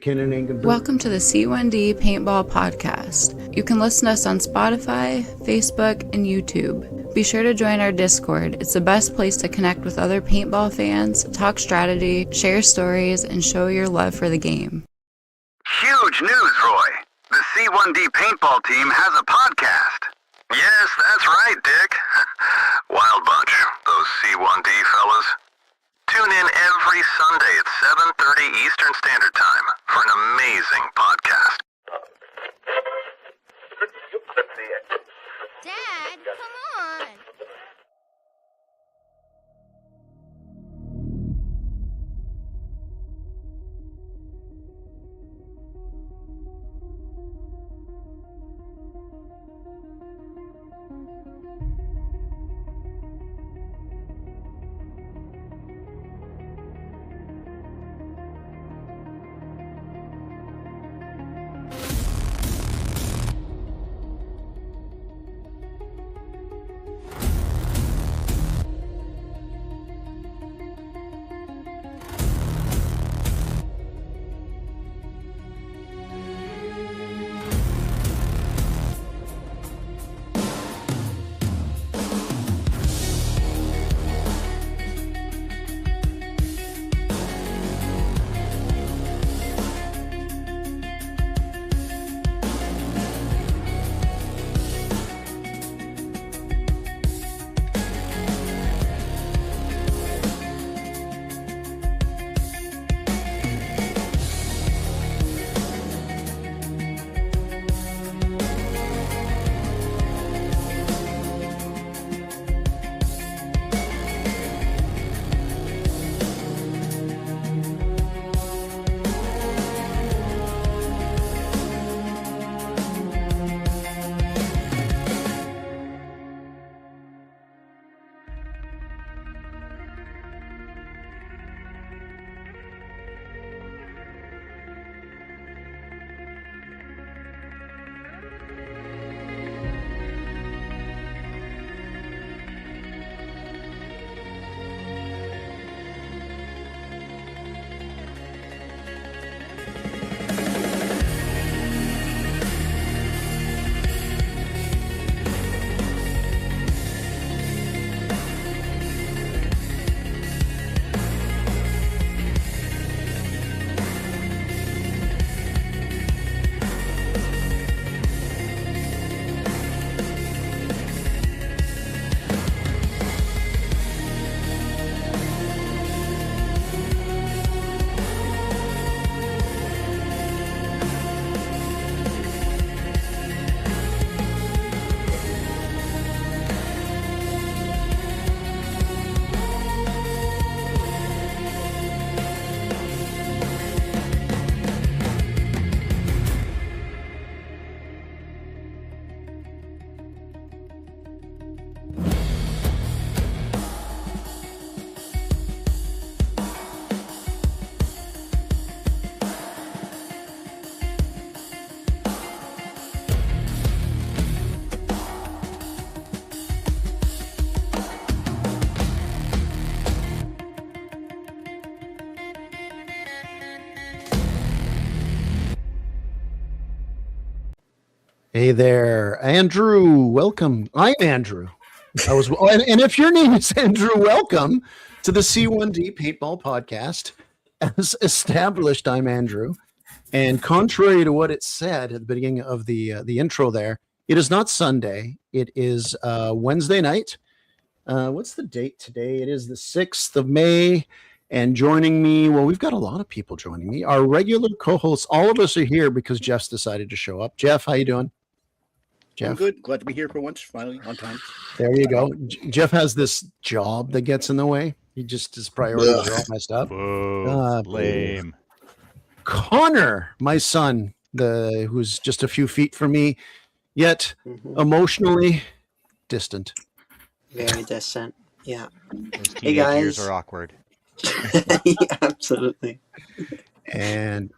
Welcome to the C1D Paintball Podcast. You can listen to us on Spotify, Facebook, and YouTube. Be sure to join our Discord. It's the best place to connect with other paintball fans, talk strategy, share stories, and show your love for the game. Huge news, Roy. The C1D Paintball team has a podcast. Yes, that's right, Dick. Wild bunch, those C1D fellas. Tune in every Sunday at 7:30 Eastern Standard Time for an amazing podcast. Dad, come on! Hey there, Andrew. Welcome. I'm Andrew. And if your name is Andrew, welcome to the C1D Paintball Podcast. As established, I'm Andrew. And contrary to what it said at the beginning of the intro there, it is not Sunday. It is Wednesday night. What's the date today? It is the 6th of May. And joining me, well, we've got a lot of people joining me. Our regular co-hosts, all of us are here because Jeff's decided to show up. Jeff, how you doing? Jeff? I'm good. Glad to be here for once, finally, on time. There you go. Jeff has this job that gets in the way. His priorities are all messed up. Lame. Connor, my son, who's just a few feet from me, yet emotionally distant. Very distant. Yeah. Those Hey, teenage guys. years are awkward. Yeah, absolutely. And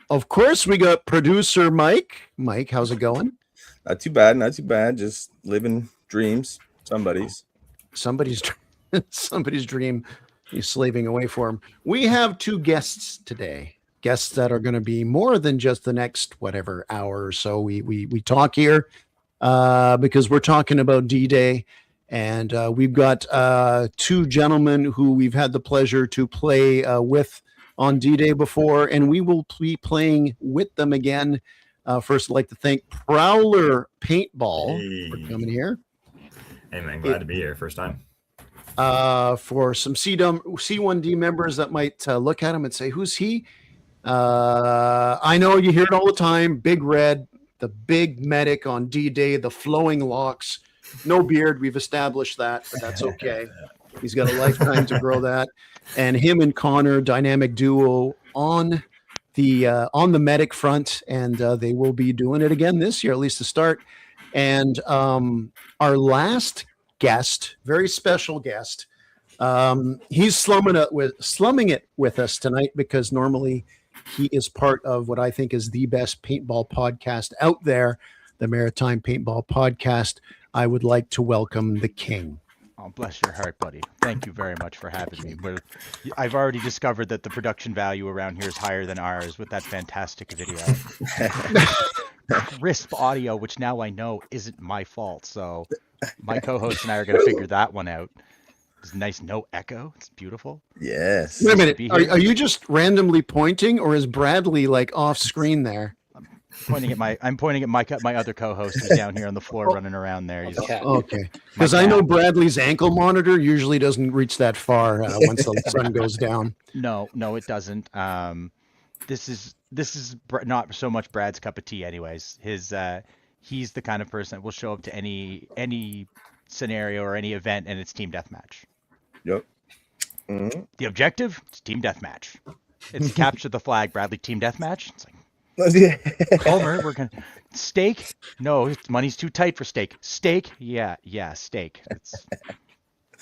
of course, we got producer Mike. Mike, how's it going? Not too bad, not too bad. Just living dreams, somebody's Somebody's dream. He's slaving away for him. We have two guests today. guests that are going to be more than just the next whatever hour or so we talk here, because we're talking about D-Day, and we've got two gentlemen who we've had the pleasure to play with on D-Day before, and we will be playing with them again. First, I'd like to thank Prowler Paintball for coming here. Hey man, glad to be here. First time. For some C1D members that might look at him and say, "Who's he?" I know you hear it all the time. Big Red, the big medic on D-Day, the flowing locks, no beard. We've established that, but that's okay. He's got a lifetime to grow that. And him and Connor, dynamic duo on the medic front, and they will be doing it again this year, at least to start. And our last guest, very special guest, he's slumming it with us tonight, because normally he is part of what I think is the best paintball podcast out there, the Maritime Paintball Podcast. I would like to welcome the King. Oh, bless your heart, buddy. Thank you very much for having me. I've already discovered that the production value around here is higher than ours with that fantastic video. Crisp audio, which now I know isn't my fault. So my co-host and I are going to figure that one out. It's nice, no echo. It's beautiful. Yes. Wait a minute. Are you just randomly pointing, or is Bradley like off screen there? I'm pointing at my other co-host who's down here on the floor running around there. He's okay. Because I know Bradley's ankle monitor usually doesn't reach that far once the sun goes down. No, it doesn't. This is not so much Brad's cup of tea, anyways. He's the kind of person that will show up to any scenario or any event, and it's team deathmatch. Yep. Mm-hmm. The objective is team deathmatch. It's capture the flag, Bradley. Team deathmatch. It's like, Homer, we're gonna steak. No, money's too tight for steak. Steak, yeah, steak.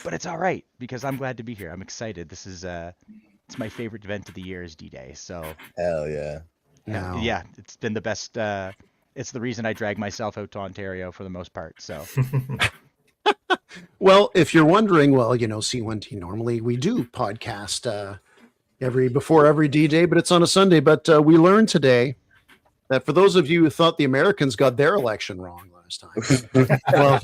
But it's all right because I'm glad to be here. I'm excited. This is it's my favorite event of the year is D-Day. So hell yeah, yeah. It's been the best. It's the reason I drag myself out to Ontario for the most part. So. Well, if you're wondering, C1T normally we do podcast before every D-Day, but it's on a Sunday. But we learned today that for those of you who thought the Americans got their election wrong last time,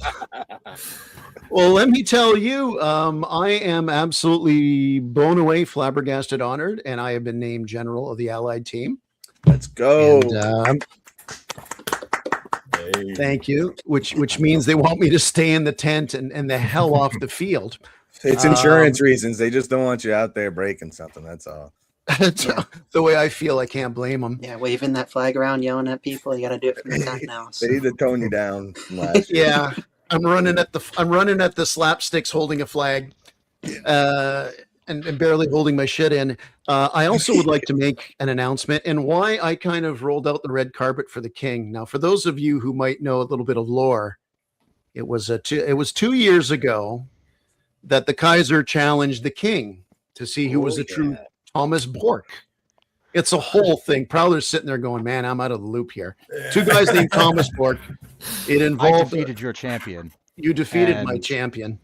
well, let me tell you, I am absolutely blown away, flabbergasted, honored, and I have been named general of the Allied team. Let's go. And, thank you, which means they want me to stay in the tent and the hell off the field. It's insurance reasons. They just don't want you out there breaking something. That's all. The way I feel, I can't blame them. Yeah, waving that flag around, yelling at people. You got to do it from the tent now. So. They need to tone you down. From last year. Yeah, I'm running at the slapsticks, holding a flag, and barely holding my shit in. I also would like to make an announcement and why I kind of rolled out the red carpet for the King. Now, for those of you who might know a little bit of lore, it was 2 years ago that the Kaiser challenged the King to see who was the true Thomas Bork. It's a whole thing. Prowler's sitting there going, man, I'm out of the loop here. Two guys named Thomas Bork. It involved. I defeated your champion. You defeated my champion.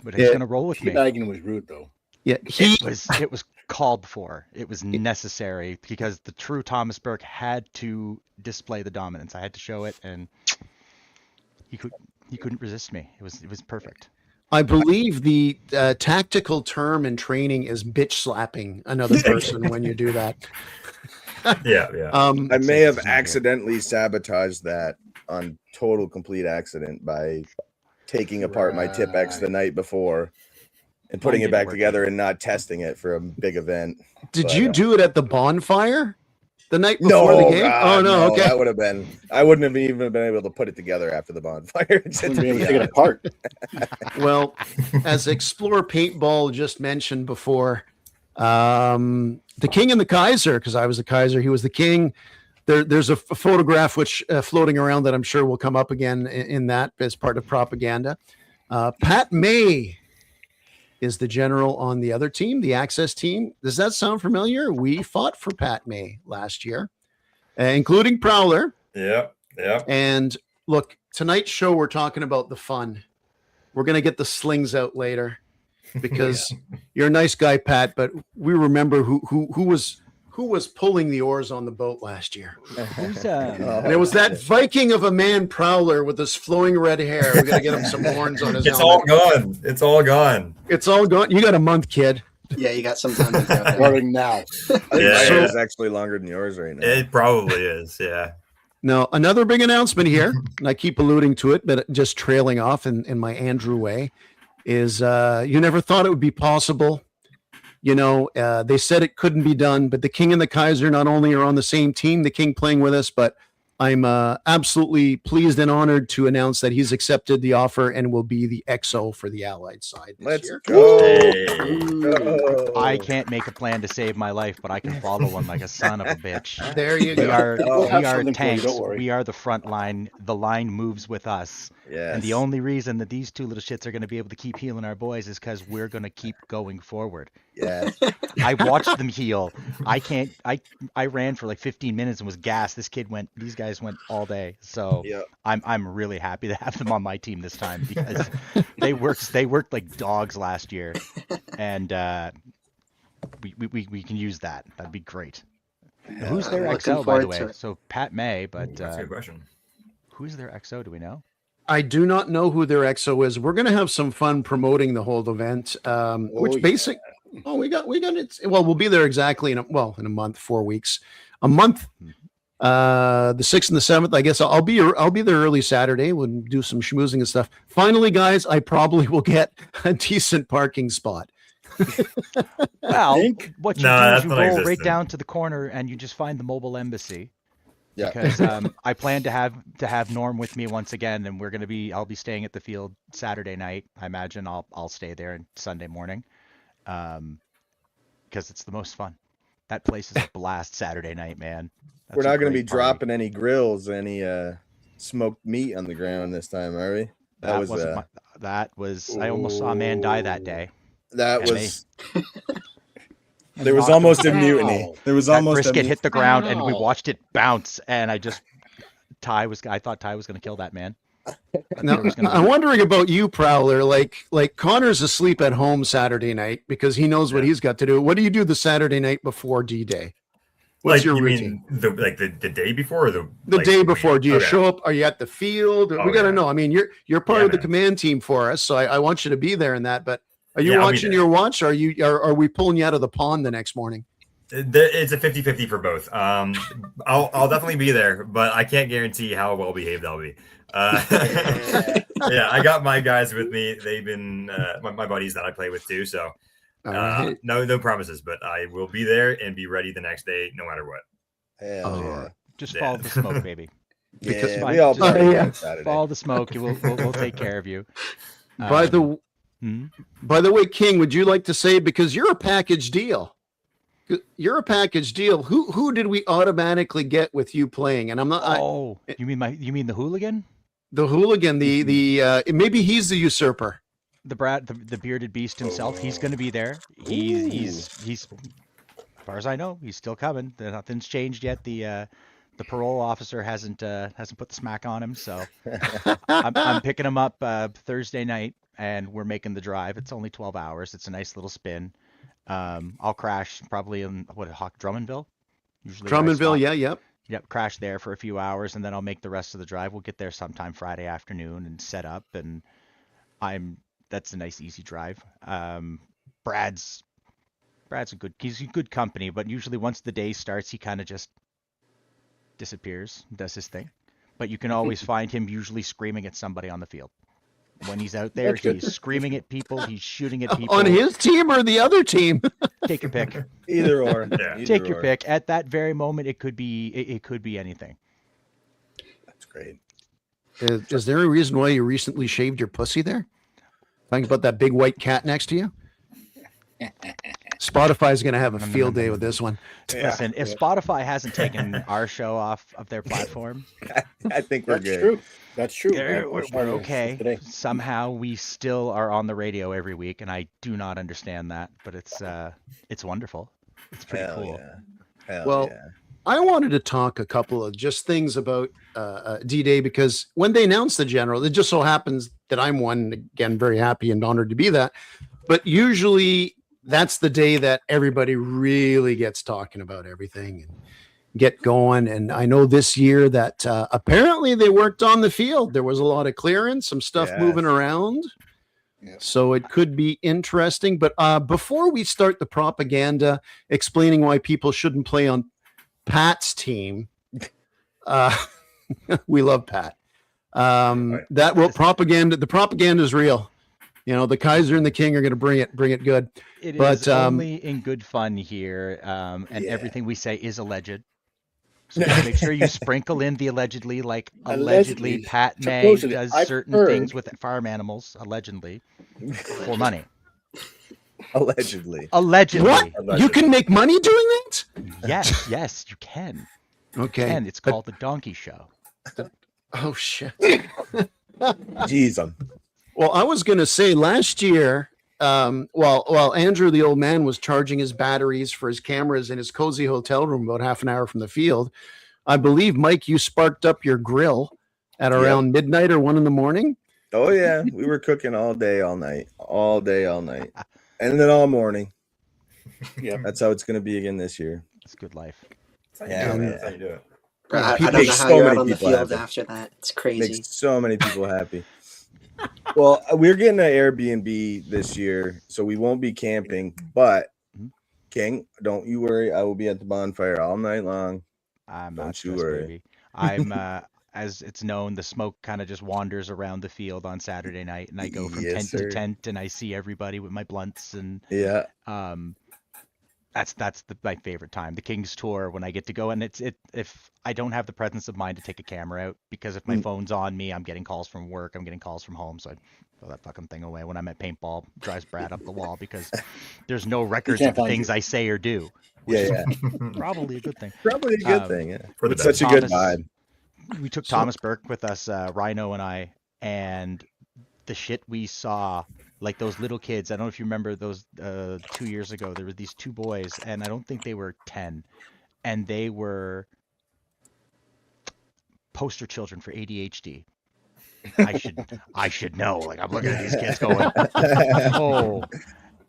But he's going to roll with me. Bagging was rude, though. Yeah, it was called for. It was necessary because the true Thomas Burke had to display the dominance. I had to show it, and he couldn't resist me. It was perfect. I believe the tactical term in training is bitch slapping another person when you do that. Yeah. I may have accidentally sabotaged that on total complete accident by taking apart my Tip-X the night before and putting it back together and not testing it for a big event. Did you do it at the bonfire the night before the game? God, no, okay. That would have been. I wouldn't have even been able to put it together after the bonfire. Take it apart. Well, as Explore Paintball just mentioned before, the King and the Kaiser, because I was the Kaiser, he was the King. There's a photograph which floating around that I'm sure will come up again in that as part of propaganda. Pat May is the general on the other team, the Access team. Does that sound familiar? We fought for Pat May last year, including Prowler. Yeah. And look, tonight's show, we're talking about the fun. We're going to get the slings out later because you're a nice guy, Pat, but we remember who who was pulling the oars on the boat last year? Who's And it was that Viking of a man prowler with his flowing red hair. We got to get him some horns on his It's helmet. all gone. It's all gone. It's all gone. You got a month, kid. Yeah, you got some time to go. Starting now. I think my Yeah. hair is actually longer than yours right now. It probably is. Yeah. Now, another big announcement here, and I keep alluding to it, but just trailing off in my Andrew way, is you never thought it would be possible. You know, they said it couldn't be done, but the King and the Kaiser not only are on the same team, the King playing with us, but I'm absolutely pleased and honored to announce that he's accepted the offer and will be the XO for the Allied side this Let's year. go. Hey. I can't make a plan to save my life, but I can follow one like a son of a bitch. There you We go. are We'll have we are something for you, tanks. don't worry. We are the front line. The line moves with us. Yes. And the only reason that these two little shits are going to be able to keep healing our boys is because we're going to keep going forward. Yeah. I watched them heal. I can't. I ran for like 15 minutes and was gassed. These guys went all day. So Yeah. I'm really happy to have them on my team this time because they worked like dogs last year, and we can use that. That'd be great. Who's their Looking XO, by the forward to way? it. So Pat May, but That's a good question. who's their XO? Do we know? I do not know who their XO is. We're going to have some fun promoting the whole event, which basic. Oh, we got it. Well, we'll be there exactly in a month, 4 weeks, a month. The 6th and the 7th. I guess I'll be there early Saturday. We'll do some schmoozing and stuff. Finally, guys, I probably will get a decent parking spot. Well, what you do that's is you not roll right existent. down to the corner and you just find the mobile embassy. Yeah. Because I plan to have Norm with me once again, and I'll be staying at the field Saturday night. I imagine I'll stay there on Sunday morning, because it's the most fun. That place is a blast Saturday night, man. We're That's a not going to great be party. dropping any grills, any smoked meat on the ground this time, are we? That was I almost saw a man die that day. That And was. There was knocked almost a him mutiny. There was That almost a brisket hit the ground, and we Ow. watched it bounce. And I thought Ty was going to kill that man. Now, I'm wondering about you, Prowler. Like Connor's asleep at home Saturday night because he knows what he's got to do. What do you do the Saturday night before D-Day? What's Like, your you routine? mean the day before or the Day before, do you okay. show up? Are you at the field? Oh, We got to yeah. know. I mean, you're part Yeah, of the man. command team for us, so I want you to be there in that. But are you Yeah, I'll be watching there. your watch? Or are we pulling you out of the pond the next morning? It's a 50-50 for both. I'll definitely be there, but I can't guarantee how well behaved I'll be. Yeah, I got my guys with me. They've been my buddies that I play with too. So All right. no promises, but I will be there and be ready the next day, no matter what. Hell Oh, yeah. Just Yeah. follow the smoke, baby. Yeah, fine. we all Just- party yeah. on Saturday. Follow the smoke. We'll take care of you. By the way, King, would you like to say, because you're a package deal? You're a package deal. Who did we automatically get with you playing? And I'm not You mean the hooligan? the hooligan. The maybe he's the usurper. The bearded beast himself. He's going to be there. He's as far as I know, he's still coming. Nothing's changed yet. The parole officer hasn't put the smack on him. So I'm picking him up Thursday night, and we're making the drive. It's only 12 hours. It's a nice little spin. I'll crash probably in Drummondville. Usually where I Drummondville, stop. yeah, yep. Yep, crash there for a few hours, and then I'll make the rest of the drive. We'll get there sometime Friday afternoon and set up, and that's a nice easy drive. Brad's he's a good company, but usually once the day starts, he kind of just disappears, does his thing. But you can always find him usually screaming at somebody on the field. When he's out there, he's screaming at people, he's shooting at people. On his team or the other team? Take your pick. Either or. Yeah. Either Take your or. pick. At that very moment, it could be anything. That's great. Is there a reason why you recently shaved your pussy there? Think about that big white cat next to you. Spotify's going to have a field day with this one. Listen, if Spotify hasn't taken our show off of their platform, I think we're That's good. true. That's true. we're okay. Today. Somehow we still are on the radio every week, and I do not understand that, but it's wonderful. It's pretty Hell cool. yeah. Hell Well, yeah. I wanted to talk a couple of just things about D-Day, because when they announced the general, it just so happens that I'm one, again, very happy and honored to be that. But usually that's the day that everybody really gets talking about everything and get going. And I know this year that apparently they worked on the field. There was a lot of clearance, some stuff moving around. So it could be interesting. But before we start the propaganda explaining why people shouldn't play on Pat's team, we love Pat. That will propaganda. The propaganda is real. You know, the Kaiser and the King are going to bring it good. It is only in good fun here, and everything we say is alleged. So just make sure you sprinkle in the allegedly, like allegedly Pat May does certain things with farm animals, allegedly, for money. Allegedly. What? Allegedly. You can make money doing that? Yes, you can. Okay. And it's called the Donkey Show. Oh shit. Jeez. Well, I was going to say last year, while Andrew, the old man, was charging his batteries for his cameras in his cozy hotel room about half an hour from the field, I believe, Mike, you sparked up your grill at around midnight or 1 a.m. Oh, yeah. We were cooking all day, all night. All day, all night. And then all morning. Yeah, that's how it's going to be again this year. It's good life. Yeah, That's how you do it. I don't know how you're out on the field after that. It's crazy. Makes so many people happy. Well, we're getting an Airbnb this year, so we won't be camping. But King, don't you worry. I will be at the bonfire all night long. I'm don't not you stressed, worry. baby. I'm as it's known, the smoke kind of just wanders around the field on Saturday night, and I go from tent to tent, and I see everybody with my blunts, and that's my favorite time, the King's Tour, when I get to go. And if I don't have the presence of mind to take a camera out, because if my phone's on me, I'm getting calls from work, I'm getting calls from home, so I throw that fucking thing away. When I'm at paintball, drives Brad up the wall because there's no records of the things I say or do. Probably a good thing. Probably a good thing. Yeah, it's such a good vibe. We took Thomas Burke with us, Rhino and I, and the shit we saw, like those little kids. I don't know if you remember those 2 years ago. There were these two boys, and I don't think they were 10, and they were poster children for ADHD. I should know. Like, I'm looking at these kids going, oh,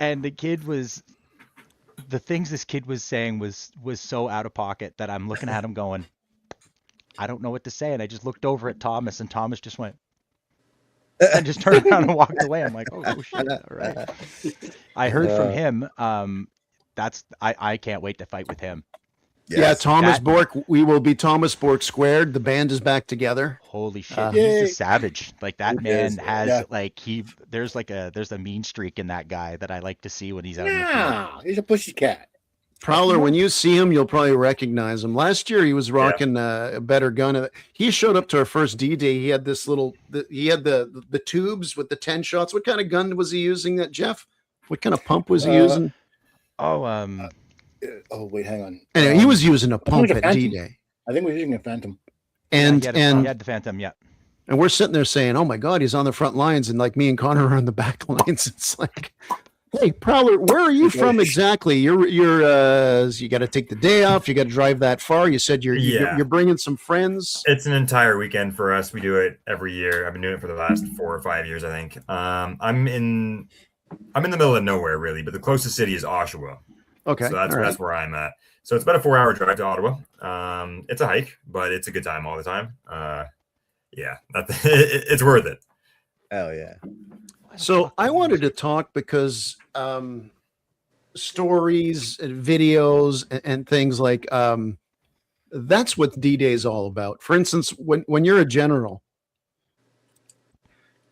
and the things this kid was saying was so out of pocket that I'm looking at him going, I don't know what to say. And I just looked over at Thomas, and Thomas just went and just turned around and walked away. I'm like, oh shit, all right. I heard from him. I can't wait to fight with him. Yes, yeah, Thomas Bork. We will be Thomas Bork squared. The band is back together. Holy shit, he's a savage. Like, that man has there's a mean streak in that guy that I like to see when he's out. Yeah, he's a pushy cat. Prowler, when you see him, you'll probably recognize him. Last year, he was rocking a better gun. He showed up to our first D-Day. He had this he had the tubes with the 10 shots. What kind of gun was he using, that Jeff? What kind of pump was he using? Oh, wait, hang on. Anyway, he was using a pump at D-Day. I think we're using a Phantom. And he had the Phantom, yeah. And we're sitting there saying, "Oh my God, he's on the front lines," and like me and Connor are on the back lines. It's like, hey, Prowler, where are you from exactly? You're you got to take the day off. You got to drive that far. You said you're bringing some friends. It's an entire weekend for us. We do it every year. I've been doing it for the last 4 or 5 years, I think. I'm in the middle of nowhere, really, but the closest city is Oshawa. Okay, so that's where I'm at. So it's about a 4-hour drive to Ottawa. It's a hike, but it's a good time all the time. It's worth it. Hell yeah. So I wanted to talk because stories and videos and things like that's what D-Day is all about. For instance, when you're a general,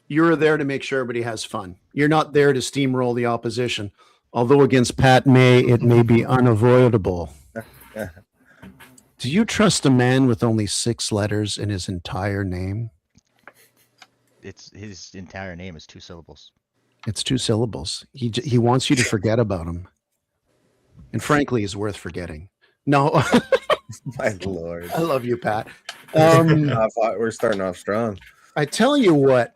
you're there to make sure everybody has fun. You're not there to steamroll the opposition. Although against Pat May, it may be unavoidable. Do you trust a man with only 6 letters in his entire name? His entire name is 2 syllables. It's 2 syllables. He wants you to forget about him. And frankly, he's worth forgetting. No. My Lord. I love you, Pat. We're starting off strong. I tell you what,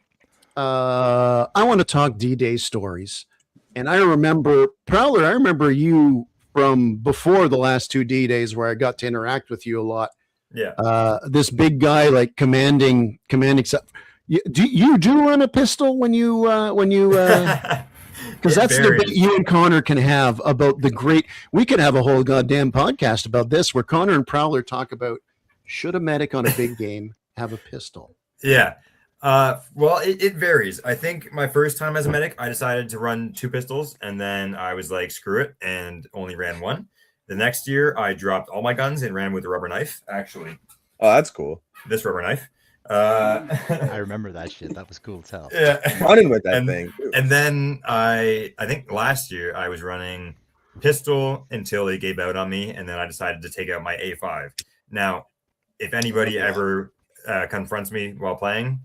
I want to talk D-Day stories. And I remember, Prowler, I remember you from before the last 2 D-Days where I got to interact with you a lot. Yeah. This big guy, like commanding stuff. Do you run a pistol when you Because It that's the debate varies. you and Connor can have about the great. We could have a whole goddamn podcast about this, where Connor and Prowler talk about should a medic on a big game have a pistol. Yeah. Well, it varies. I think my first time as a medic, I decided to run 2 pistols, and then I was like, screw it, and only ran 1. The next year, I dropped all my guns and ran with a rubber knife. Actually, Oh, that's cool. this rubber knife. I remember that shit. That was cool as hell. Yeah. Running with that and, thing. Too. And then I think last year I was running pistol until they gave out on me, and then I decided to take out my A5. Now, if anybody ever confronts me while playing,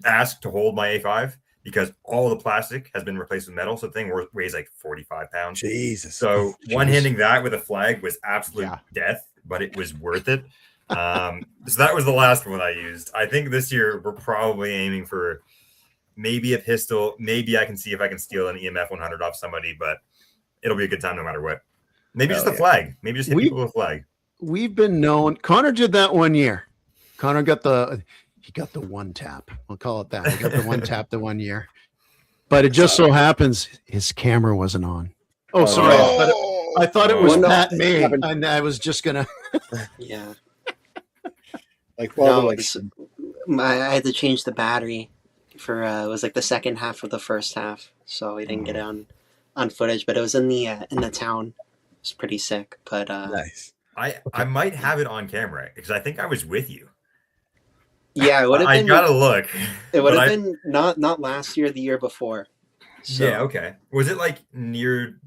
ask to hold my A5 because all the plastic has been replaced with metal. So the thing weighs like 45 pounds. Jesus. So one-handing that with a flag was absolute death, but it was worth it. So that was the last one I used. I think this year we're probably aiming for maybe a pistol. Maybe I can see if I can steal an EMF 100 off somebody, but it'll be a good time no matter what. Maybe just a flag. Maybe just hit people with a flag. We've been known. Connor did that one year. Connor got the one tap. We'll call it that. He got the one tap the one year. But it just so happens his camera wasn't on. Oh, sorry. I thought it was Pat May, and I was just gonna. Yeah. Like, I had to change the battery for it was like the second half of the first half, so we didn't get it on footage. But it was in the town. It was pretty sick. But nice. I might have it on camera because I think I was with you. Yeah, it would have been. I gotta look. It would have been not last year, the year before. So. Yeah. Okay. Was it like near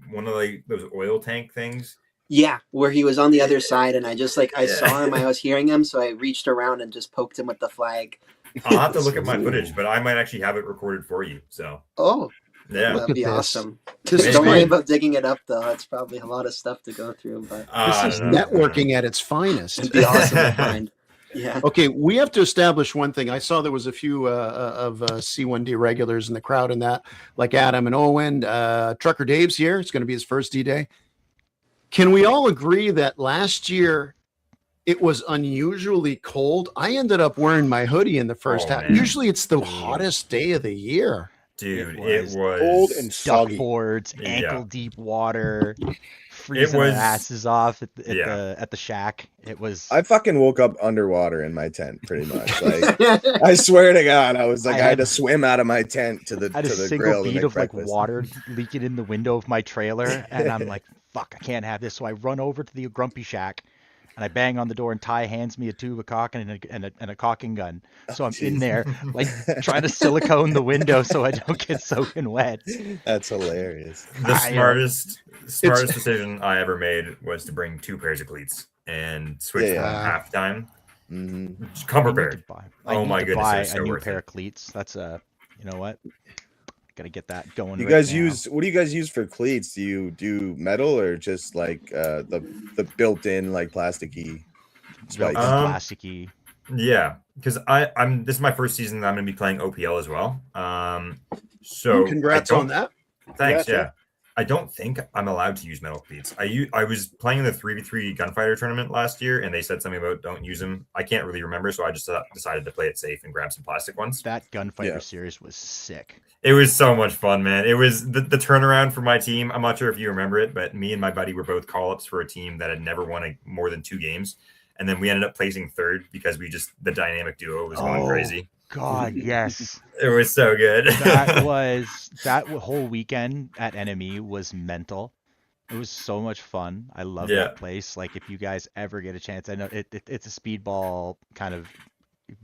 one of like those oil tank things? Yeah, where he was on the other side, and I just I saw him, I was hearing him, so I reached around and just poked him with the flag. I'll have to look at my footage, but I might actually have it recorded for you. So. Oh. Yeah, that'd be awesome. Just don't worry about digging it up, though. It's probably a lot of stuff to go through. But this is networking at its finest. It'd be awesome to find. Yeah. Okay, we have to establish one thing. I saw there was a few of C1D regulars in the crowd, and that, like Adam and Owen. Trucker Dave's here. It's going to be his first D-Day. Can we all agree that last year it was unusually cold? I ended up wearing my hoodie in the first half. Man. Usually it's the hottest day of the year. Dude, it was cold and soggy. Duckboards, ankle deep water, freezing our asses off at the shack. It was. I fucking woke up underwater in my tent, pretty much. Like, I swear to God, I was like, I had to swim out of my tent to the I had to a the single grill. bead to of make like water leaking in the window of my trailer, and I'm like, fuck, I can't have this. So I run over to the Grumpy Shack. And I bang on the door, and Ty hands me a tube of caulk and a caulking gun. So I'm in there, like trying to silicone the window so I don't get soaking wet. That's hilarious. The smartest decision I ever made was to bring 2 pairs of cleats and switch them halftime. Come prepared. Oh my goodness, buy so a new worth pair it. of cleats. That's you know what? Gotta get that going. You right guys now. use what do you guys use for cleats? Do you do metal or just like the built-in like plasticky spikes? Plasticky. Yeah, because I'm this is my first season that I'm gonna be playing OPL as well. So congrats on that. Thanks. Yeah. I don't think I'm allowed to use metal cleats. I was playing in the 3v3 gunfighter tournament last year, and they said something about don't use them. I can't really remember, so I just decided to play it safe and grab some plastic ones. That gunfighter series was sick. It was so much fun, man. It was the turnaround for my team. I'm not sure if you remember it, but me and my buddy were both call-ups for a team that had never won more than 2 games. And then we ended up placing 3rd because the dynamic duo was going crazy. God, yes. It was so good. that whole weekend at NME was mental. It was so much fun. I love that place. Like, if you guys ever get a chance, I know it's a speedball kind of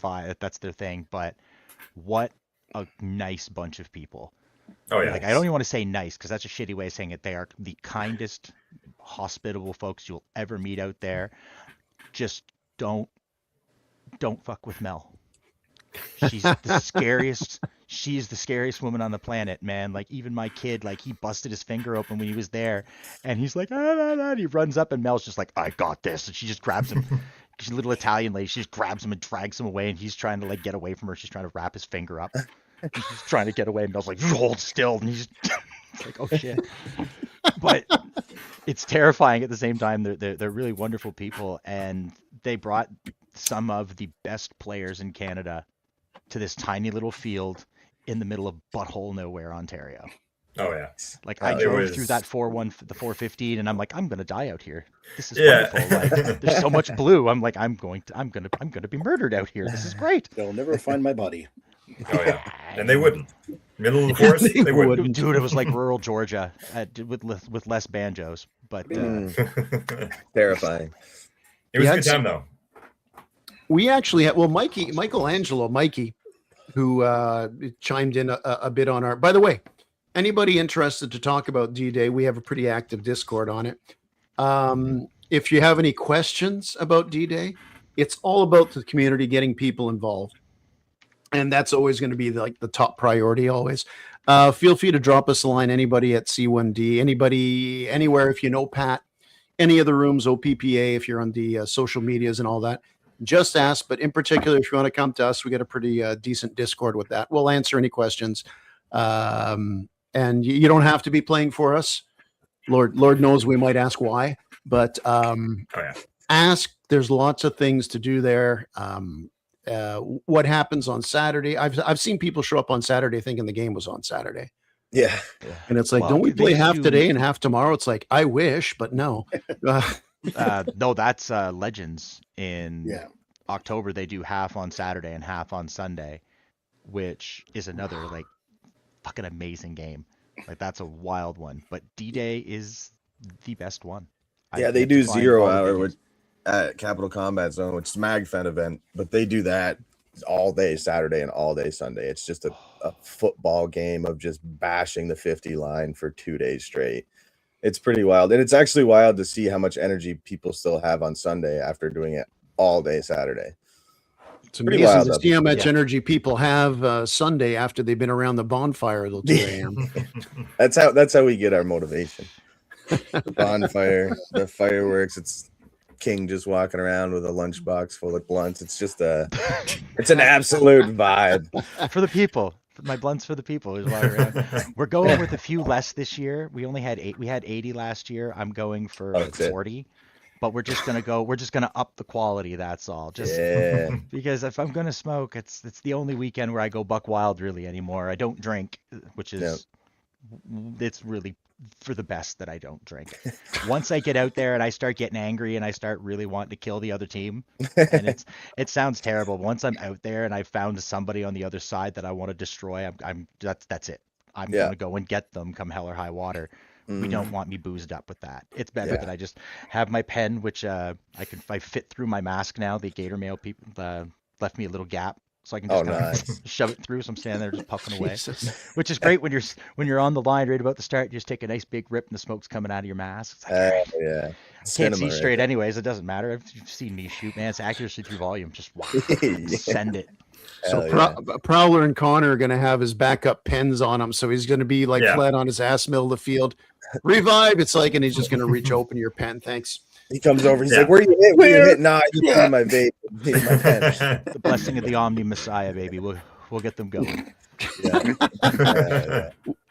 vibe. That's their thing, but what a nice bunch of people. Oh yeah. Like, I don't even want to say nice because that's a shitty way of saying it. They are the kindest, hospitable folks you'll ever meet out there. Just don't fuck with Mel. She's the scariest. She's the scariest woman on the planet, man. Like, even my kid, like, he busted his finger open when he was there, and he's like, and he runs up, and Mel's just like, I got this, and she just grabs him. She's a little Italian lady. She just grabs him and drags him away, and he's trying to like get away from her. She's trying to wrap his finger up. He's trying to get away, and Mel's like, hold still, and he's like, oh shit. But it's terrifying at the same time. They're really wonderful people, and they brought some of the best players in Canada to this tiny little field in the middle of butthole nowhere, Ontario. Oh yeah. Like I drove through that 415, and I'm like, I'm gonna die out here. This is Yeah. wonderful. Like there's so much blue. I'm like, I'm gonna be murdered out here. This is great. They'll never find my body. Oh yeah. And they wouldn't. Middle of the forest, they wouldn't. Dude, it was like rural Georgia with less banjos, but Terrifying. It was a good time though. We actually had, well, Mikey, who chimed in a bit on our, by the way, anybody interested to talk about D-Day, we have a pretty active Discord on it. If you have any questions about D-Day, it's all about the community, getting people involved. And that's always going to be like the top priority always. Feel free to drop us a line, anybody at C1D, anybody, anywhere, if you know Pat, any of the rooms, OPPA, if you're on the social medias and all that. Just ask, but in particular, if you want to come to us, we got a pretty decent Discord with that. We'll answer any questions. And you don't have to be playing for us. Lord knows we might ask why, but ask. There's lots of things to do there. What happens on Saturday? I've seen people show up on Saturday thinking the game was on Saturday. Yeah. And it's like, Well, don't we play half do- today and half tomorrow? It's like, I wish, but no. no, that's Legends in Yeah. October. They do half on Saturday and half on Sunday, which is another like fucking amazing game. Like that's a wild one. But D-Day is the best one. Yeah, they do 0 hour at Capital Combat Zone, which is a MagFen event, but they do that all day Saturday and all day Sunday. It's just a football game of just bashing the 50 line for 2 days straight. It's pretty wild. And it's actually wild to see how much energy people still have on Sunday after doing it all day Saturday. It's amazing to see how much energy people have Sunday after they've been around the bonfire till 2 a.m. That's how we get our motivation. The bonfire, the fireworks. It's King just walking around with a lunchbox full of blunts. It's just it's an absolute vibe for the people. My blunts for the people who's walking around. We're going with a few less this year. We only had 8. We had 80 last year. I'm going for 40. But we're just gonna up the quality. That's all. Just because if I'm gonna smoke, it's the only weekend where I go buck wild really anymore. I don't drink, which is it's really for the best that I don't drink. Once I get out there and I start getting angry and I start really wanting to kill the other team, and it sounds terrible. Once I'm out there and I've found somebody on the other side that I want to destroy, that's it. I'm gonna go and get them come hell or high water. We don't want me boozed up with that. It's better that I just have my pen, which I fit through my mask now. The Gator Mail people left me a little gap, so I can just shove it through. So I'm standing there just puffing away, which is great when you're on the line right about to start. You just take a nice big rip and the smoke's coming out of your mask. It's like, can't see straight anyways. It doesn't matter. You've seen me shoot, man. It's accuracy through volume. Just send it. So Prowler and Connor are going to have his backup pens on him. So he's going to be like flat on his ass middle of the field. Revive. It's like, and he's just going to reach open your pen. Thanks. He comes over. He's like, where you hit? Where you hit? Nah, I just put my vape. My pen. The blessing of the Omni Messiah, baby. We'll get them going.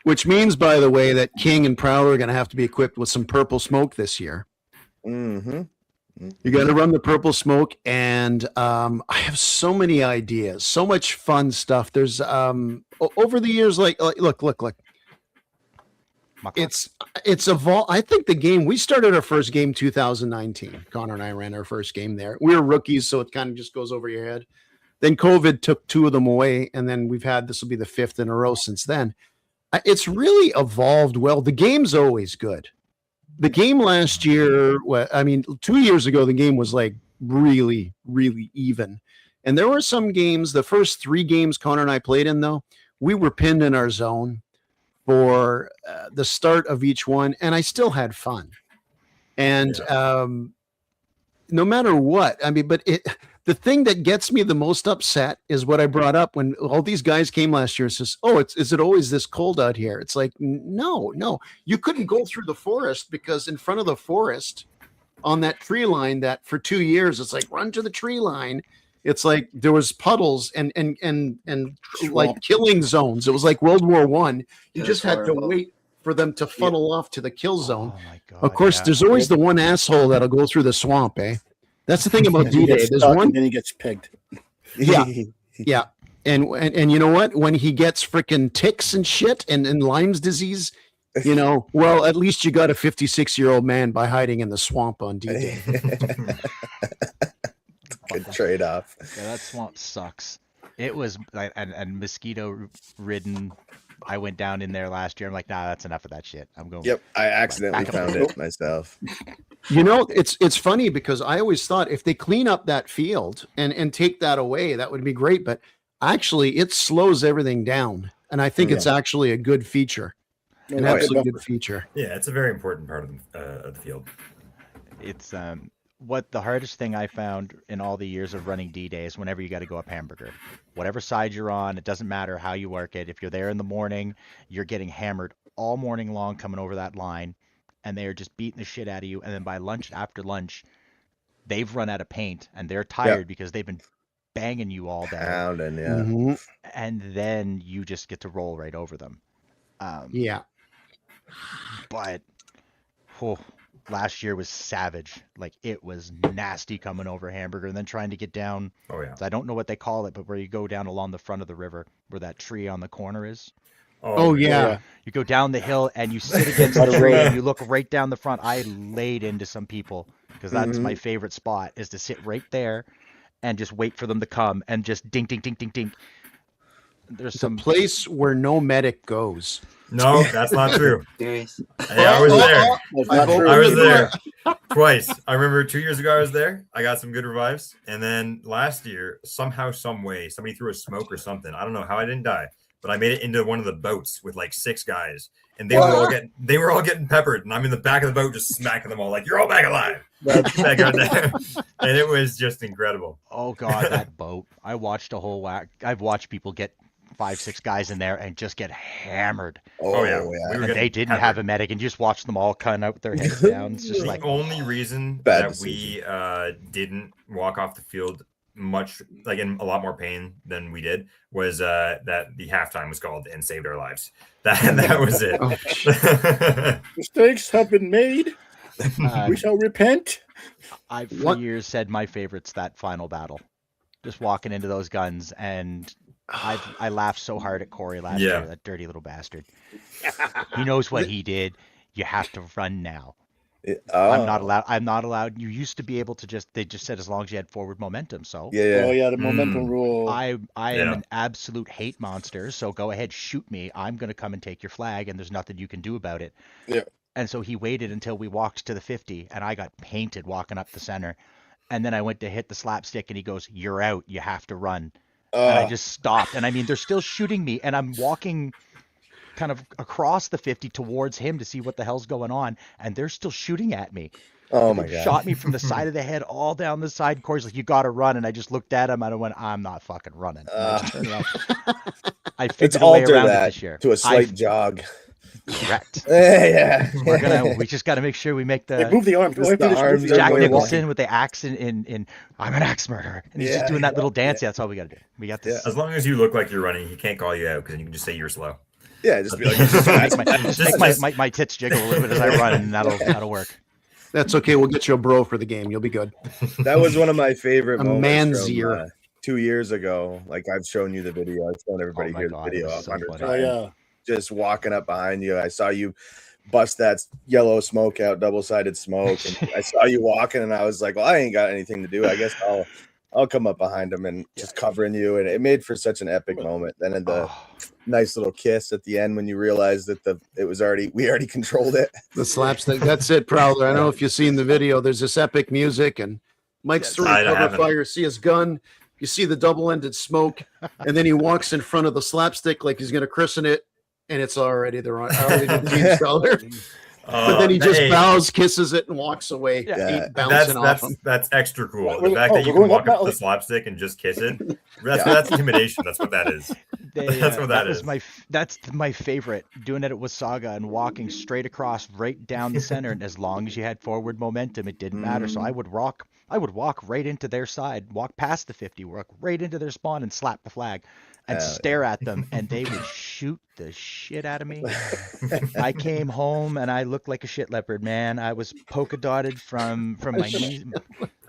Which means, by the way, that King and Prowler are going to have to be equipped with some purple smoke this year. Mm-hmm. You got to run the purple smoke, and I have so many ideas, so much fun stuff. There's over the years, like look. It's evolved. I think the game, we started our first game 2019. Connor and I ran our first game there. We were rookies, so it kind of just goes over your head. Then COVID took 2 of them away, and then this will be the 5th in a row since then. It's really evolved well. The game's always good. The game last year, 2 years ago, the game was like really, really even. And there were some games, the first 3 games Connor and I played in, though, we were pinned in our zone for the start of each one, and I still had fun. And no matter what, the thing that gets me the most upset is what I brought up when all these guys came last year and says, is it always this cold out here? It's like, no, you couldn't go through the forest because in front of the forest on that tree line that for 2 years, it's like run to the tree line. It's like there was puddles and like killing zones. It was like World War I. You just had to wait for them to funnel off to the kill zone. Oh my God, of course, there's always the one asshole that'll go through the swamp, eh? That's the thing about D-Day. There's one, and then he gets pegged. Yeah. And you know what? When he gets freaking ticks and shit and Lyme's disease, well, at least you got a 56-year-old man by hiding in the swamp on D-Day. Good trade-off. Yeah, that swamp sucks. It was and mosquito ridden. I went down in there last year. I'm like, nah, that's enough of that shit. I'm going. Yep, I accidentally found it myself. It's funny because I always thought if they clean up that field and take that away, that would be great. But actually, it slows everything down, and I think it's actually a good feature. An absolutely good feature. Yeah, it's a very important part of the field. It's what the hardest thing I found in all the years of running D-Day is whenever you got to go up hamburger. Whatever side you're on, it doesn't matter how you work it. If you're there in the morning, you're getting hammered all morning long coming over that line, and they are just beating the shit out of you. And then by lunch, after lunch, they've run out of paint, and they're tired because they've been banging you all day. Pounding, yeah. Mm-hmm. And then you just get to roll right over them. But last year was savage. Like, it was nasty coming over hamburger and then trying to get down. Oh yeah. I don't know what they call it, but where you go down along the front of the river where that tree on the corner is. Oh yeah. You go down the hill and you sit against the tree and you look right down the front. I laid into some people because that's my favorite spot, is to sit right there and just wait for them to come and just dink, dink, dink, dink, dink. There's some place where no medic goes. No, that's not true. Serious? Yeah, I was there. That's not true. I was there twice. I remember 2 years ago I was there. I got some good revives. And then last year, somehow, some way, somebody threw a smoke or something. I don't know how I didn't die, but I made it into one of the boats with like 6 guys. And they were all getting peppered. And I'm in the back of the boat just smacking them all like, you're all back alive. Back out there. And it was just incredible. Oh God, that boat. I watched a whole whack. I've watched people get 5-6 guys in there and just get hammered. Oh yeah. And they didn't have a medic, and you just watch them all kind of with their heads down. It's just the only reason that we didn't walk off the field much, like in a lot more pain than we did, was that the halftime was called and saved our lives. That was it. Mistakes have been made. We shall repent. I've for years said my favorite's that final battle. Just walking into those guns, and I laughed so hard at Corey last year, that dirty little bastard. He knows what he did. You have to run now. I'm not allowed. You used to be able to they just said as long as you had forward momentum. So the momentum rule. I am an absolute hate monster. So go ahead, shoot me. I'm going to come and take your flag, and there's nothing you can do about it. Yeah. And so he waited until we walked to the 50, and I got painted walking up the center. And then I went to hit the slapstick, and he goes, "You're out. You have to run." And I just stopped. And I mean, they're still shooting me, and I'm walking kind of across the 50 towards him to see what the hell's going on, and they're still shooting at me. Oh my God. Shot me from the side of the head all down the side. Corey's like, "You got to run." And I just looked at him and I went, "I'm not fucking running." I figured a way around it this year. To a slight jog. Correct. Yeah. We just got to make sure we make move the arms. Jack Nicholson with the axe in I'm an axe murderer, and he's just doing that little dance. Yeah, that's all we got to do. We got this. As long as you look like you're running, he can't call you out because you can just say you're slow. Yeah, just be like, make my tits jiggle a little bit as I run, and that'll work. That's okay. We'll get you a bro for the game. You'll be good. That was one of my favorite moments from 2 years ago. Like, I've shown you the video. I've shown everybody here the video 100 times. Yeah. Just walking up behind you. I saw you bust that yellow smoke out, double-sided smoke. And I saw you walking, and I was like, well, I ain't got anything to do. I guess I'll come up behind him and just covering you. And it made for such an epic moment. Then in the nice little kiss at the end when you realized that we already controlled it. The slapstick. That's it, Prowler. I don't know if you've seen the video. There's this epic music, and Mike's throwing cover fire. See his gun. You see the double-ended smoke, and then he walks in front of the slapstick like he's going to christen it. And it's already the team's color. But then he just bows, kisses it, and walks away. Yeah. Bouncing off him. That's extra cool. The fact that you can walk up to the slapstick and just kiss it, that's intimidation. That's what that is. That's what that is. That's my favorite. Doing it at Wasaga and walking straight across right down the center. And as long as you had forward momentum, it didn't matter. So I would walk right into their side, walk past the 50, walk right into their spawn and slap the flag. And stare at them, and they would shoot the shit out of me. I came home, and I looked like a shit leopard, man. I was polka dotted from my knees.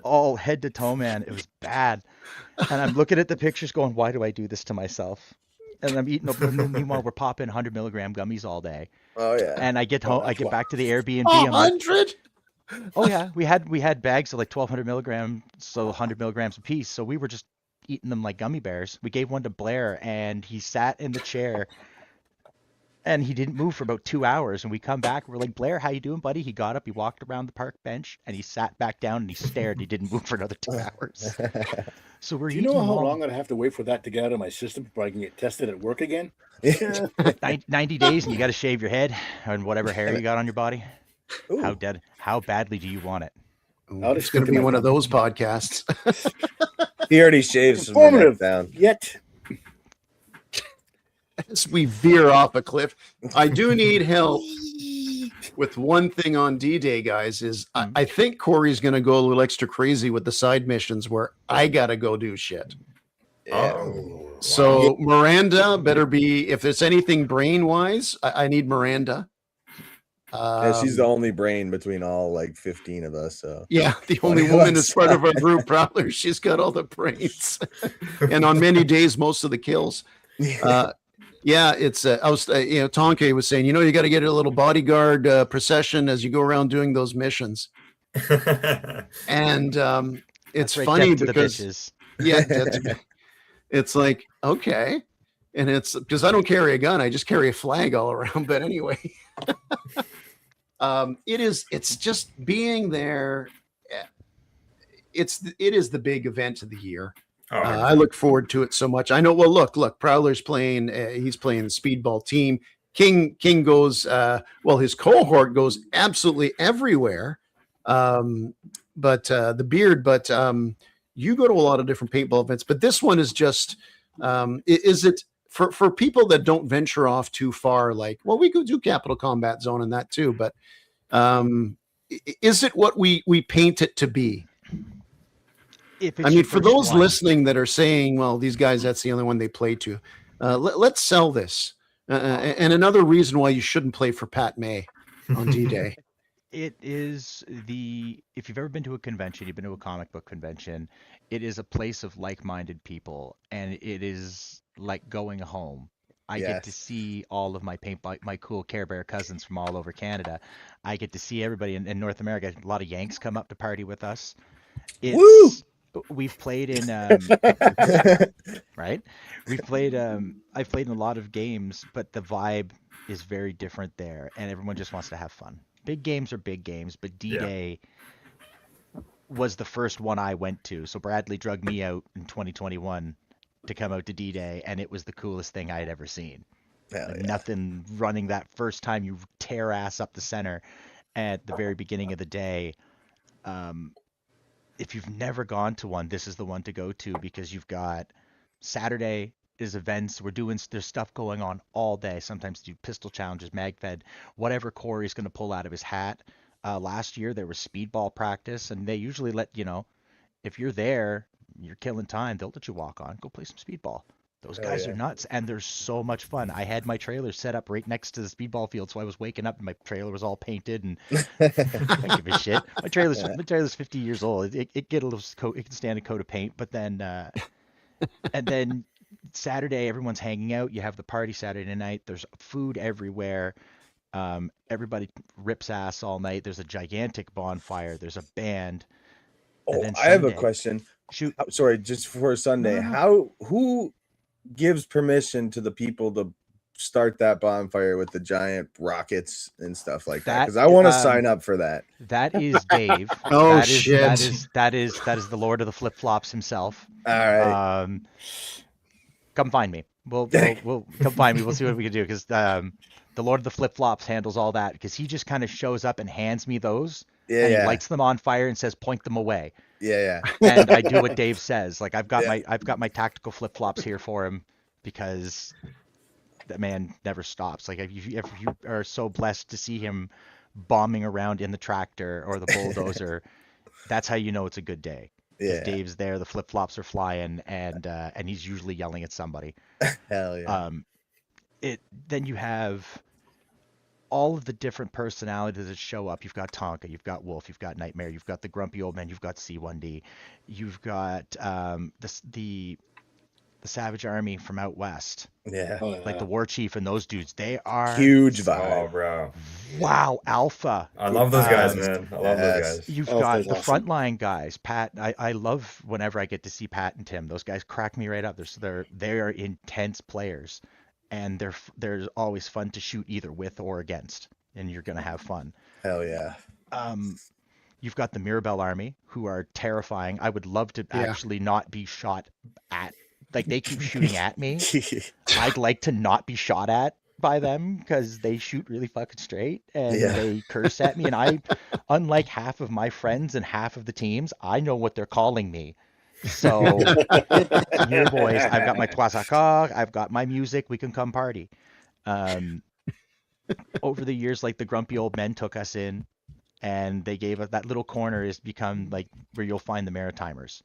all head to toe, man. It was bad. And I'm looking at the pictures going, why do I do this to myself? And I'm eating, meanwhile, we're popping 100 milligram gummies all day. Oh yeah. And I get home, I get back to the Airbnb. 100? Oh yeah, we had bags of like 1,200 milligrams, so 100 milligrams a piece. So we were just eating them like gummy bears. We gave one to Blair, and he sat in the chair, and he didn't move for about 2 hours. And we come back, we're like, Blair, how you doing, buddy? He got up, he walked around the park bench, and he sat back down and he stared. And he didn't move for another 2 hours. So we're. Do you know how long I'd have to wait for that to get out of my system before I can get tested at work again? 90 days, and you got to shave your head and whatever hair you got on your body. Ooh. How badly do you want it? It's going to be one of those podcasts. He already shaves from the neck down. Yet. As we veer off a cliff, I do need help with one thing on D-Day, guys. I think Corey's going to go a little extra crazy with the side missions where I got to go do shit. Oh. So Miranda better be, if it's anything brain-wise, I need Miranda. Yeah, she's the only brain between all like 15 of us. So yeah, the only woman as part of our group Prowler. She's got all the brains, and on many days, most of the kills. Yeah, it's I was Tonke was saying, you got to get a little bodyguard procession as you go around doing those missions, and it's funny because it's like, okay, and it's because I don't carry a gun, I just carry a flag all around. But anyway. It's just being there. It is the big event of the year. I look forward to it so much. I know. Well, look, Prowler's playing. He's playing the speedball team. King goes. His cohort goes absolutely everywhere. But the beard. But you go to a lot of different paintball events. But this one is just. Is it? For people that don't venture off too far, like, well, we could do Capital Combat Zone and that too, but is it what we paint it to be? For those listening that are saying, well, these guys, that's the only one they play to, let's sell this. And another reason why you shouldn't play for Pat May on D-Day. It is if you've ever been to a convention, you've been to a comic book convention, it is a place of like-minded people, and it is like going home. I get to see all of my cool Care Bear cousins from all over Canada. I get to see everybody in North America. A lot of Yanks come up to party with us. Woo! We've played in right. I've played in a lot of games, but the vibe is very different there, and everyone just wants to have fun. Big games are big games, but D-Day was the first one I went to. So Bradley drugged me out in 2021 to come out to D-Day, and it was the coolest thing I had ever seen. Nothing running that first time you tear ass up the center at the very beginning of the day. If you've never gone to one, this is the one to go to, because you've got Saturday is events. There's stuff going on all day. Sometimes do pistol challenges, mag-fed, whatever Corey's going to pull out of his hat. Last year there was speedball practice, and they usually let, if you're there, you're killing time, they'll let you walk on, go play some speedball. Those guys are nuts, and they're so much fun. I had my trailer set up right next to the speedball field, so I was waking up and my trailer was all painted, and I don't give a shit. My trailer's 50 years old. It get a little it can stand a coat of paint, but then and then Saturday everyone's hanging out. You have the party Saturday night. There's food everywhere. Everybody rips ass all night. There's a gigantic bonfire. There's a band. Oh, I have a question. Shoot. Sorry, just for Sunday. Who gives permission to the people to start that bonfire with the giant rockets and stuff like that? Because I want to sign up for that. That is Dave. Shit. That is the Lord of the Flip Flops himself. All right. Come find me. We'll come find me. We'll see what we can do, because the Lord of the Flip Flops handles all that, because he just kind of shows up and hands me those. And he lights them on fire and says, point them away. Yeah. And I do what Dave says. Like, I've got my tactical flip flops here for him, because that man never stops. Like, if you are so blessed to see him bombing around in the tractor or the bulldozer, that's how you know it's a good day. Yeah. Dave's there, the flip flops are flying, and he's usually yelling at somebody. Hell yeah. Then you have all of the different personalities that show up. You've got Tonka, you've got Wolf, you've got Nightmare, you've got the Grumpy Old Man, you've got C1D, you've got the Savage Army from out west. Yeah. Like the War Chief and those dudes. They are huge vibe. Oh, bro. Wow, alpha. I love those guys, man. I love those guys. You've got the frontline guys, Pat. I love whenever I get to see Pat and Tim. Those guys crack me right up. They're intense players, and they're always fun to shoot either with or against, and you're gonna have fun. Hell yeah. You've got the Mirabelle Army, who are terrifying. I would love to actually not be shot at. Like, they keep shooting at me. I'd like to not be shot at by them because they shoot really fucking straight and they curse at me. And I, unlike half of my friends and half of the teams, I know what they're calling me. So, here, boys, I've got my trois accords, I've got my music, we can come party. Over the years, like, the Grumpy Old Men took us in, and they gave us that little corner has become like where you'll find the Maritimers.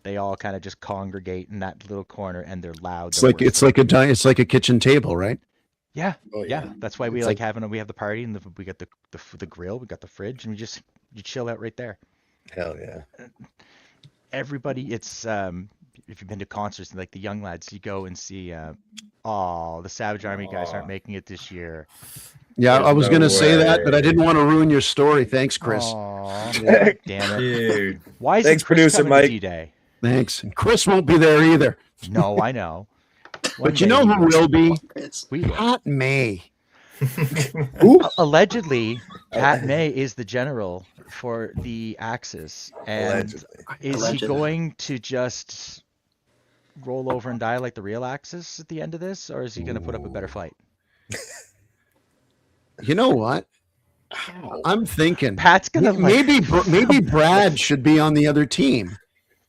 They all kind of just congregate in that little corner, and they're loud. It's like a kitchen table, right? Yeah, yeah. That's why we we have the party, and we got the grill, we got the fridge, and you chill out right there. Hell yeah. Everybody, it's if you've been to concerts, like the young lads, you go and see. The Savage Army guys aren't making it this year. Yeah, I was going to say that, but I didn't want to ruin your story. Thanks, Chris. Damn it, dude. Why is Thanks, Chris producer coming Mike. to D-Day? Thanks. And Chris won't be there either. No, I know. But you know who will be? We will. Pat May. Allegedly, Pat May is the general for the Axis. And is he going to just roll over and die like the real Axis at the end of this? Or is he going to put up a better fight? You know what? I'm thinking Pat's gonna maybe Brad should be on the other team,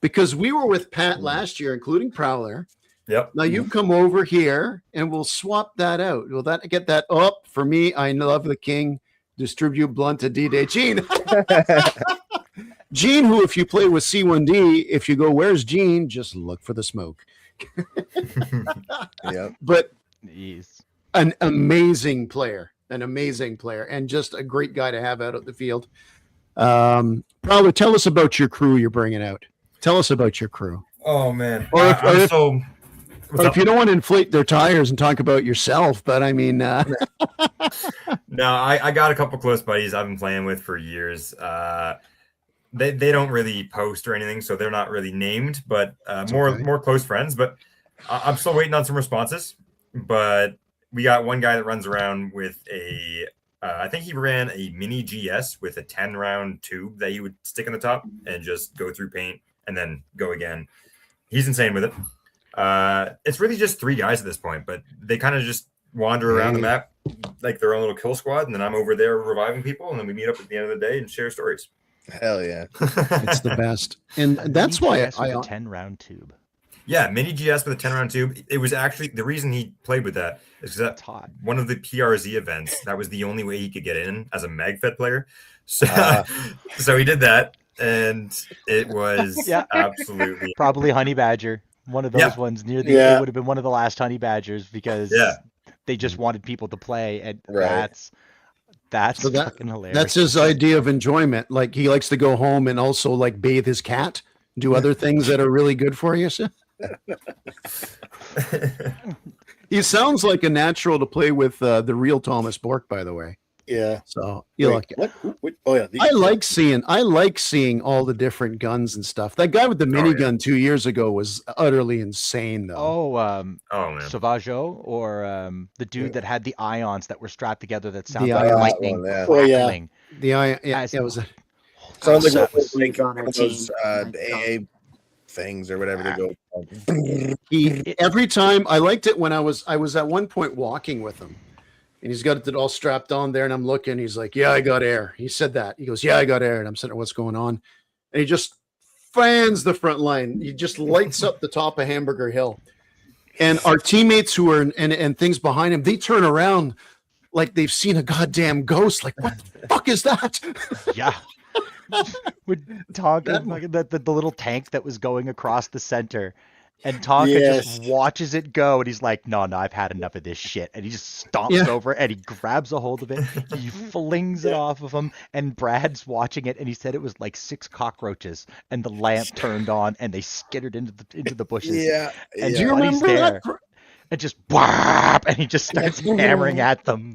because we were with Pat last year, including Prowler. Yep. Now you come over here and we'll swap that out. Will that get that up for me? I love the king. Distribute blunt to D-Day. Gene. Gene, who, if you play with C1D, if you go, where's Gene? Just look for the smoke. Yeah. But Jeez. an amazing player, and just a great guy to have out at the field. Prowler, tell us about your crew you're bringing out. Tell us about your crew. Oh, man. Or if if you don't want to inflate their tires and talk about yourself, but I mean, No, I got a couple close buddies I've been playing with for years. They don't really post or anything, so they're not really named, but more close friends. But I'm still waiting on some responses. But we got one guy that runs around with I think he ran a mini GS with a 10-round tube that he would stick in the top and just go through paint and then go again. He's insane with it. It's really just 3 guys at this point, but they kind of just wander around the map like their own little kill squad, and then I'm over there reviving people, and then we meet up at the end of the day and share stories. Hell yeah. It's the best. And that's why a 10-round tube. Yeah, mini GS with a 10-round tube. It was actually the reason he played with that is that one of the PRZ events, that was the only way he could get in as a MagFed player. So, so he did that, and it was absolutely probably Honey Badger. One of those ones near the it would have been one of the last Honey Badgers because they just wanted people to play, and that's fucking hilarious. That's his idea of enjoyment. Like, he likes to go home and also like bathe his cat, do other things that are really good for you. He sounds like a natural to play with the real Thomas Bork, by the way. Yeah. So you like it. Oh yeah. I like seeing all the different guns and stuff. That guy with the minigun 2 years ago was utterly insane, though. Man. Sauvageau, or the dude that had the ions that were strapped together that sounded The like ion lightning. one, yeah. The ion. Yeah, it was. Sounds like That one was of on our those team. AA things or whatever they go. Every time I liked it when I was at one point walking with him, and he's got it all strapped on there, and I'm looking. He's like, "Yeah, I got air." He said that. He goes, "Yeah, I got air," and I'm sitting there, "What's going on?" And he just fans the front line. He just lights up the top of Hamburger Hill, and our teammates who are and things behind him, they turn around like they've seen a goddamn ghost. Like, what the fuck is that? Yeah. We're talking like the little tank that was going across the center, And Tonka just watches it go, and he's like, no, I've had enough of this shit. And he just stomps over and he grabs a hold of it. He flings it off of him, and Brad's watching it, and he said it was like 6 cockroaches, and the lamp turned on, and they skittered into the bushes. And do you remember that? And just whap, and he just starts hammering at them.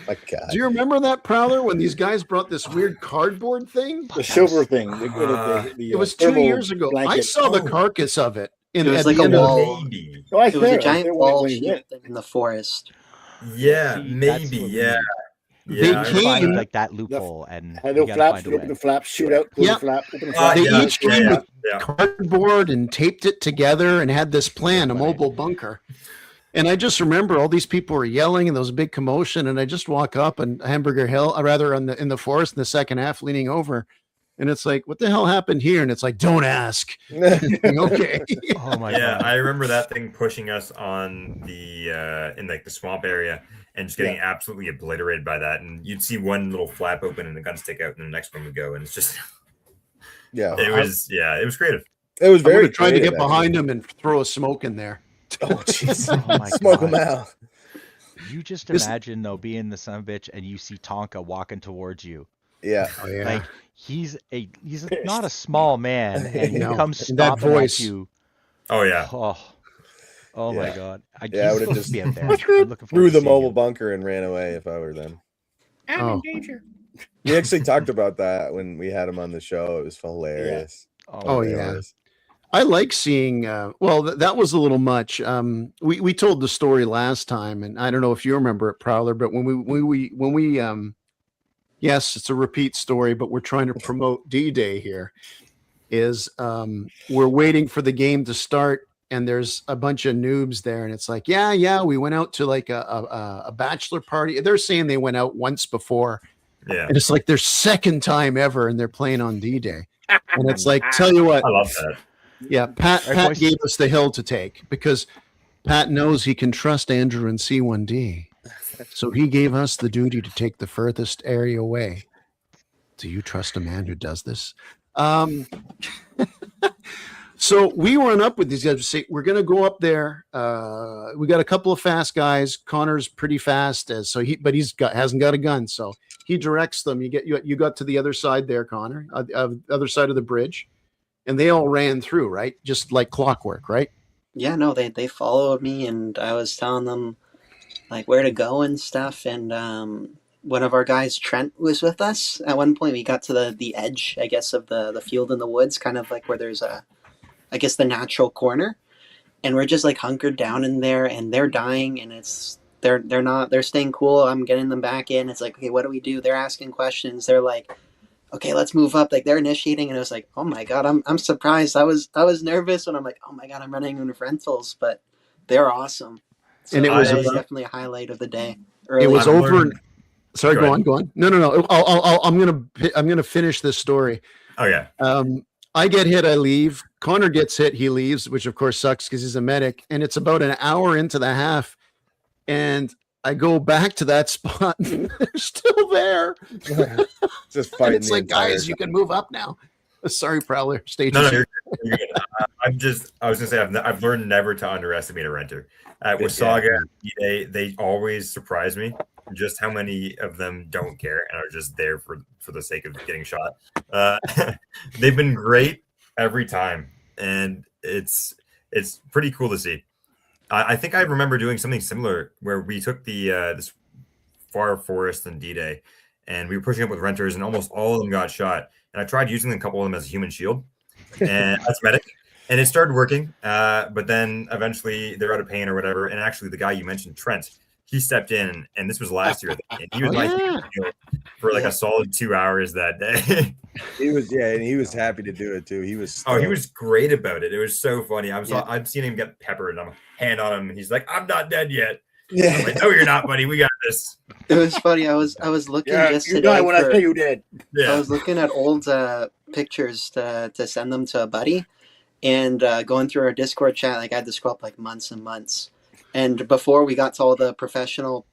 My God. Do you remember that, Prowler, when these guys brought this weird cardboard thing? The silver thing. It was 2 years ago. I saw the carcass of it. It was like a wall. It was a giant wall in the forest. Yeah, maybe. Yeah. They came like that loophole, and no flaps. Open the flaps, shoot out. Close the flap. Open the flap. They each came with cardboard and taped it together and had this plan, a mobile bunker. And I just remember all these people were yelling, and there was a big commotion. And I just walk up and Hamburger Hill, or rather in the forest in the second half, leaning over. And it's like, what the hell happened here? And it's like, don't ask. Okay. Oh my God. God. I remember that thing pushing us on the in like the swamp area and just getting absolutely obliterated by that. And you'd see one little flap open and the gun stick out, and the next one would go. And it's just it was creative. It was very trying to get behind him and throw a smoke in there. Oh, jeez. Oh my Smoke God. him out. You just imagine, though, being the son of a bitch, and you see Tonka walking towards you. Yeah. Oh, yeah. Like, he's not a small man, and he comes stomping at you. Oh, yeah. Oh my God. I would have just threw the mobile bunker and ran away if I were them. I'm in danger. We actually talked about that when we had him on the show. It was hilarious. Yeah. Oh, yeah. I like seeing. That was a little much. We told the story last time, and I don't know if you remember it, Prowler. But when we yes, it's a repeat story, but we're trying to promote D-Day here. Is we're waiting for the game to start, and there's a bunch of noobs there, and it's like, we went out to like a bachelor party. They're saying they went out once before, and it's like their second time ever, and they're playing on D-Day, and it's like, tell you what, I love that. Yeah, Pat gave us the hill to take because Pat knows he can trust Andrew and C1D. So he gave us the duty to take the furthest area away. Do you trust a man who does this? So we run up with these guys. We say, we're going to go up there. We got a couple of fast guys. Connor's pretty fast, but hasn't got a gun. So he directs them. You got to the other side there, Connor, other side of the bridge. And they all ran through, right? Just like clockwork, right? Yeah, no, they followed me, and I was telling them like where to go and stuff. And one of our guys, Trent, was with us. At one point, we got to the edge, I guess, of the field in the woods, kind of like where there's the natural corner. And we're just like hunkered down in there, and they're dying, and they're staying cool. I'm getting them back in. It's like, okay, what do we do? They're asking questions. They're like, okay, let's move up. Like they're initiating, and I was like, oh my God, I'm surprised. I was nervous when I'm like, oh my God, I'm running into rentals, but they're awesome. So and it was definitely a highlight of the day. It was over. Sorry, go on. No. I'm gonna finish this story. Oh yeah. I get hit, I leave. Connor gets hit, he leaves, which of course sucks because he's a medic. And it's about an hour into the half, and I go back to that spot, and they're still there. Just fighting. It's like, guys, you can move up now. Sorry, Prowler. Stay No, you're good. I was gonna say I've learned never to underestimate a renter. With Saga, they always surprise me. Just how many of them don't care and are just there for the sake of getting shot. They've been great every time, and it's pretty cool to see. I think I remember doing something similar where we took the this far forest in D-Day, and we were pushing up with renters, and almost all of them got shot. And I tried using a couple of them as a human shield, and as medic, and it started working. But then eventually they're out of pain or whatever. And actually, the guy you mentioned, Trent, he stepped in, and this was last year, and he was human shield for like a solid 2 hours that day. He was happy to do it too. He was great about it. It was so funny. I've seen him get peppered, and I'm hand on him, and he's like, "I'm not dead yet." Yeah. I'm like, "No, you're not, buddy. We got this." It was funny. I was looking just you today. died when I say you did. Yeah. I was looking at old pictures to send them to a buddy, and going through our Discord chat. Like I had to scroll up like months and months. And before we got to all the professional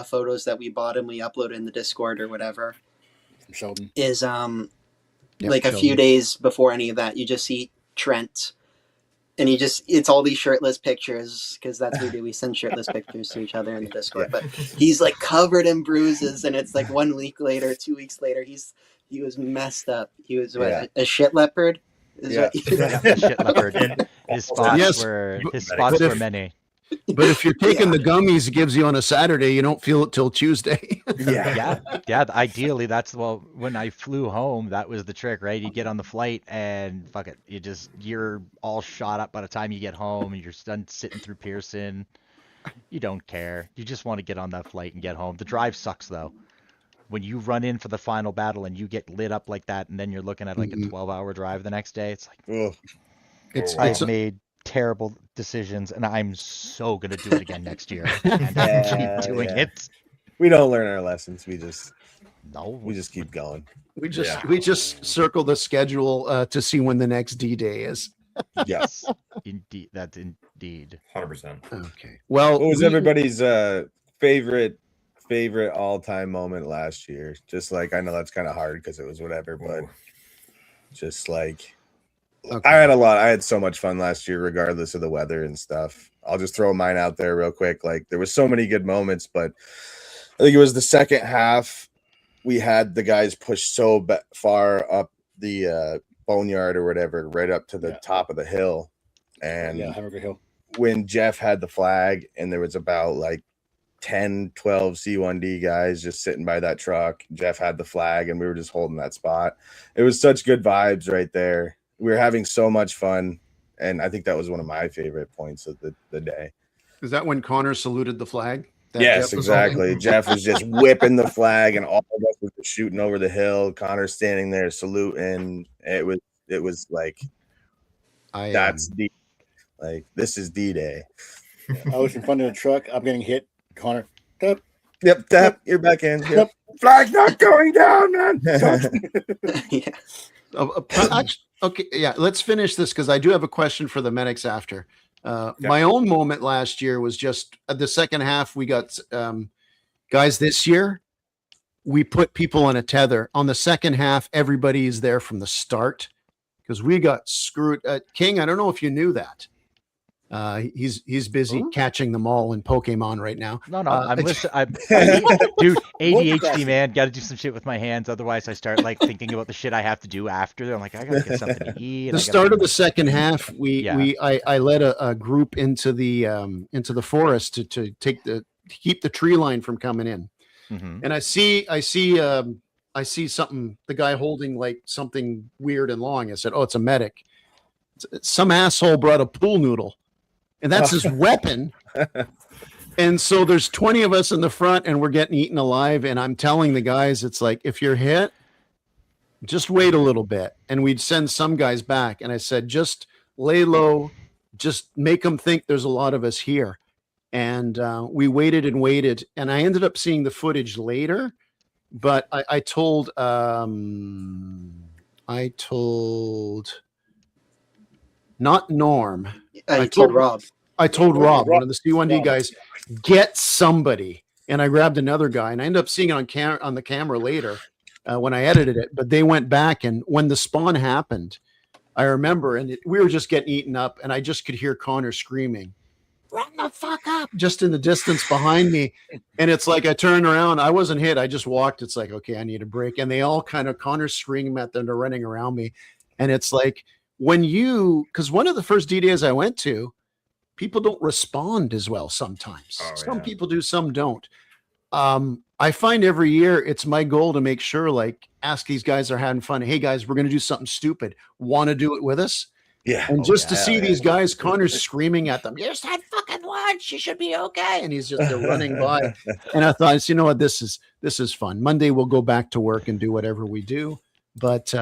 photos that we bought and we uploaded in the Discord or whatever, Sheldon is like a few days before any of that, you just see Trent And it's all these shirtless pictures, because that's what we do. We send shirtless pictures to each other in the Discord. But he's like covered in bruises, and it's like 1 week later, 2 weeks later, he was messed up. He was a shit leopard. A shit leopard. His spots were many. But if you're taking the gummies it gives you on a Saturday, you don't feel it till Tuesday. Yeah. Ideally, when I flew home, that was the trick, right? You get on the flight and fuck it, you're all shot up by the time you get home, and you're done sitting through Pearson. You don't care. You just want to get on that flight and get home. The drive sucks though. When you run in for the final battle and you get lit up like that, and then you're looking at like a 12-hour drive the next day, it's like, I've made terrible decisions, and I'm so gonna do it again next year. And keep doing it. We don't learn our lessons. We just keep going. We just circle the schedule to see when the next D-Day is. Yes, indeed. That's indeed 100%. Okay. Well, what was everybody's favorite all-time moment last year? Just like, I know that's kind of hard because it was whatever, but just like. Okay. I had so much fun last year, regardless of the weather and stuff. I'll just throw mine out there real quick. Like, there was so many good moments, but I think it was the second half. We had the guys push so far up the boneyard or whatever, right up to the top of the hill. And Hamburger Hill. When Jeff had the flag and there was about like 10, 12 C1D guys just sitting by that truck, Jeff had the flag and we were just holding that spot. It was such good vibes right there. We were having so much fun, and I think that was one of my favorite points of the day. Is that when Connor saluted the flag? Yes, exactly. Jeff was just whipping the flag, and all of us were shooting over the hill. Connor standing there saluting. It was like, that's D. Like, this is D-Day. I was in front of the truck. I'm getting hit. Connor, tap. Yep, tap. You're back in. Yep. Flag's not going down, man. Okay, yeah, let's finish this because I do have a question for the medics after. My own moment last year was just the second half. We got guys this year. We put people on a tether. On the second half, everybody is there from the start because we got screwed. King, I don't know if you knew that. He's busy catching them all in Pokemon right now. No, I'm listening. Dude, ADHD, man, got to do some shit with my hands. Otherwise, I start like thinking about the shit I have to do after. I'm like, I gotta get something to eat. The start of the second half, I led a group into the forest to keep the tree line from coming in, and I see something. The guy holding like something weird and long. I said, "Oh, it's a medic." Some asshole brought a pool noodle. And that's his weapon. And so there's 20 of us in the front and we're getting eaten alive. And I'm telling the guys, it's like, if you're hit, just wait a little bit. And we'd send some guys back. And I said, just lay low, just make them think there's a lot of us here. And we waited and waited. And I ended up seeing the footage later. But I told not Norm. I told Rob. I told Rob, one of the C1D guys, get somebody. And I grabbed another guy, and I ended up seeing it on the camera later when I edited it. But they went back, and when the spawn happened, I remember, and we were just getting eaten up, and I just could hear Connor screaming, "Run the fuck up!" just in the distance behind me. And it's like I turned around. I wasn't hit. I just walked. It's like, okay, I need a break. And they all kind of, Connor's screaming at them. They're running around me. And it's like, because one of the first D-Days I went to, people don't respond as well sometimes. Some people do, some don't. I find every year it's my goal to make sure, like, ask these guys are having fun. Hey guys, we're going to do something stupid. Want to do it with us? Yeah. And to see these guys, Connor's screaming at them, "You just had fucking lunch. You should be okay." And they're running by. And I thought, you know what? This is fun. Monday we'll go back to work and do whatever we do. But,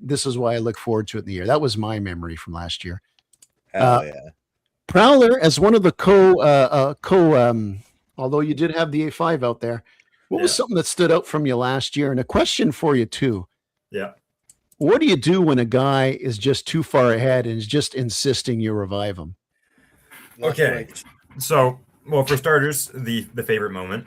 this is why I look forward to it in the year. That was my memory from last year. Hell yeah. Prowler, as one of the although you did have the A5 out there, what was something that stood out from you last year? And a question for you too. Yeah. What do you do when a guy is just too far ahead and is just insisting you revive him? Okay. So Well, for starters, the favorite moment,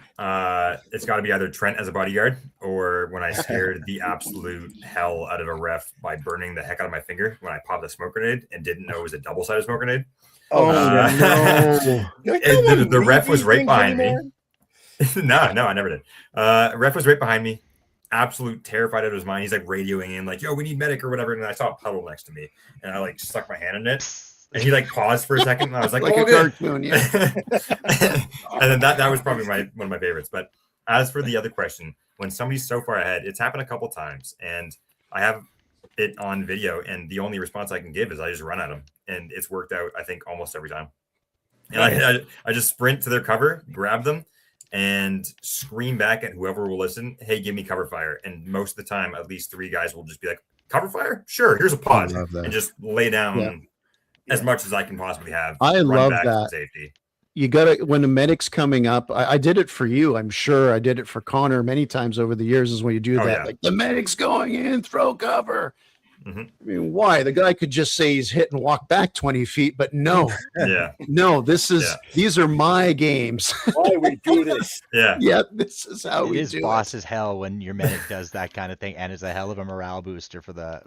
it's got to be either Trent as a bodyguard or when I scared the absolute hell out of a ref by burning the heck out of my finger when I popped a smoke grenade and didn't know it was a double-sided smoke grenade. Oh no! The ref was right behind me. No, I never did. Ref was right behind me, absolute terrified out of his mind. He's like radioing in, like, "Yo, we need medic or whatever." And I saw a puddle next to me, and I like stuck my hand in it. And he like paused for a second, and I was like, like "Oh, a good." cartoon, yeah. And then that was probably one of my favorites. But as for the other question, when somebody's so far ahead, it's happened a couple times, and I have it on video, and the only response I can give is I just run at them, and it's worked out, I think, almost every time. And I just sprint to their cover, grab them, and scream back at whoever will listen, "Hey, give me cover fire." And most of the time, at least 3 guys will just be like, "Cover fire? Sure, here's a pod," and just lay down as much as I can possibly have. I love back that. for safety. You gotta, when the medic's coming up, I did it for you. I'm sure I did it for Connor many times over the years, is when you do that. Yeah. Like, the medic's going in, throw cover. Mm-hmm. I mean, why? The guy could just say he's hit and walk back 20 feet, but no. No, these are my games. Why we do this? Yeah, this is how we do it. It is boss as hell when your medic does that kind of thing, and it's a hell of a morale booster for the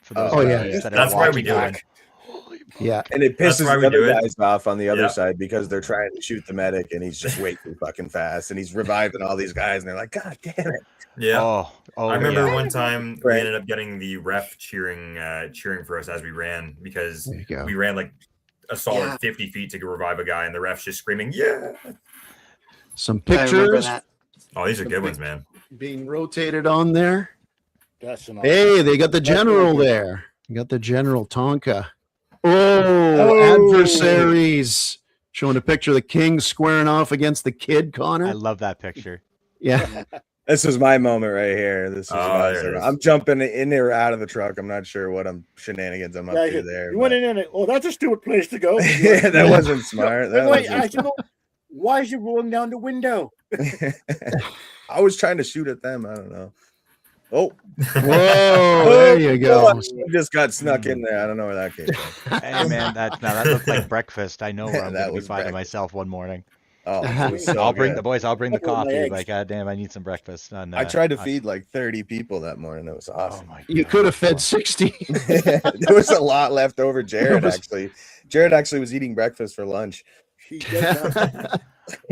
for those guys that are that's why we do back. it. Yeah, and it pisses That's why the we other do it. guys off on the other side because they're trying to shoot the medic and he's just way too fucking fast and he's reviving all these guys and they're like, "God damn it!" Yeah. I remember yeah. one time we ended up getting the ref cheering for us as we ran because we ran like a solid 50 feet to go revive a guy, and the ref's just screaming, "Yeah!" Some pictures. Oh, these are good ones, man. Being rotated on there. That's an Hey, they got the general there. You got the General Tonka. Oh, adversaries. Showing a picture of the king squaring off against the kid, Connor. I love that picture. Yeah. This was my moment right here. This is there it is. I'm jumping in or out of the truck. I'm not sure what shenanigans I'm up to there. You went in and that's a stupid place to go. Yeah, that wasn't smart. Why is he rolling down the window? I was trying to shoot at them. I don't know. Oh, whoa! There you go. Just got snuck in there. I don't know where that came from. Hey man, that looked like breakfast. I know where I'm That going to be was finding breakfast. myself one morning. Oh, it was so I'll bring good. I'll bring the Look at my coffee. eggs. Like, God damn, I need some breakfast. I tried to feed like 30 people that morning. It was awesome. Oh my You could have fed 60. There was a lot left over. Jared actually was eating breakfast for lunch.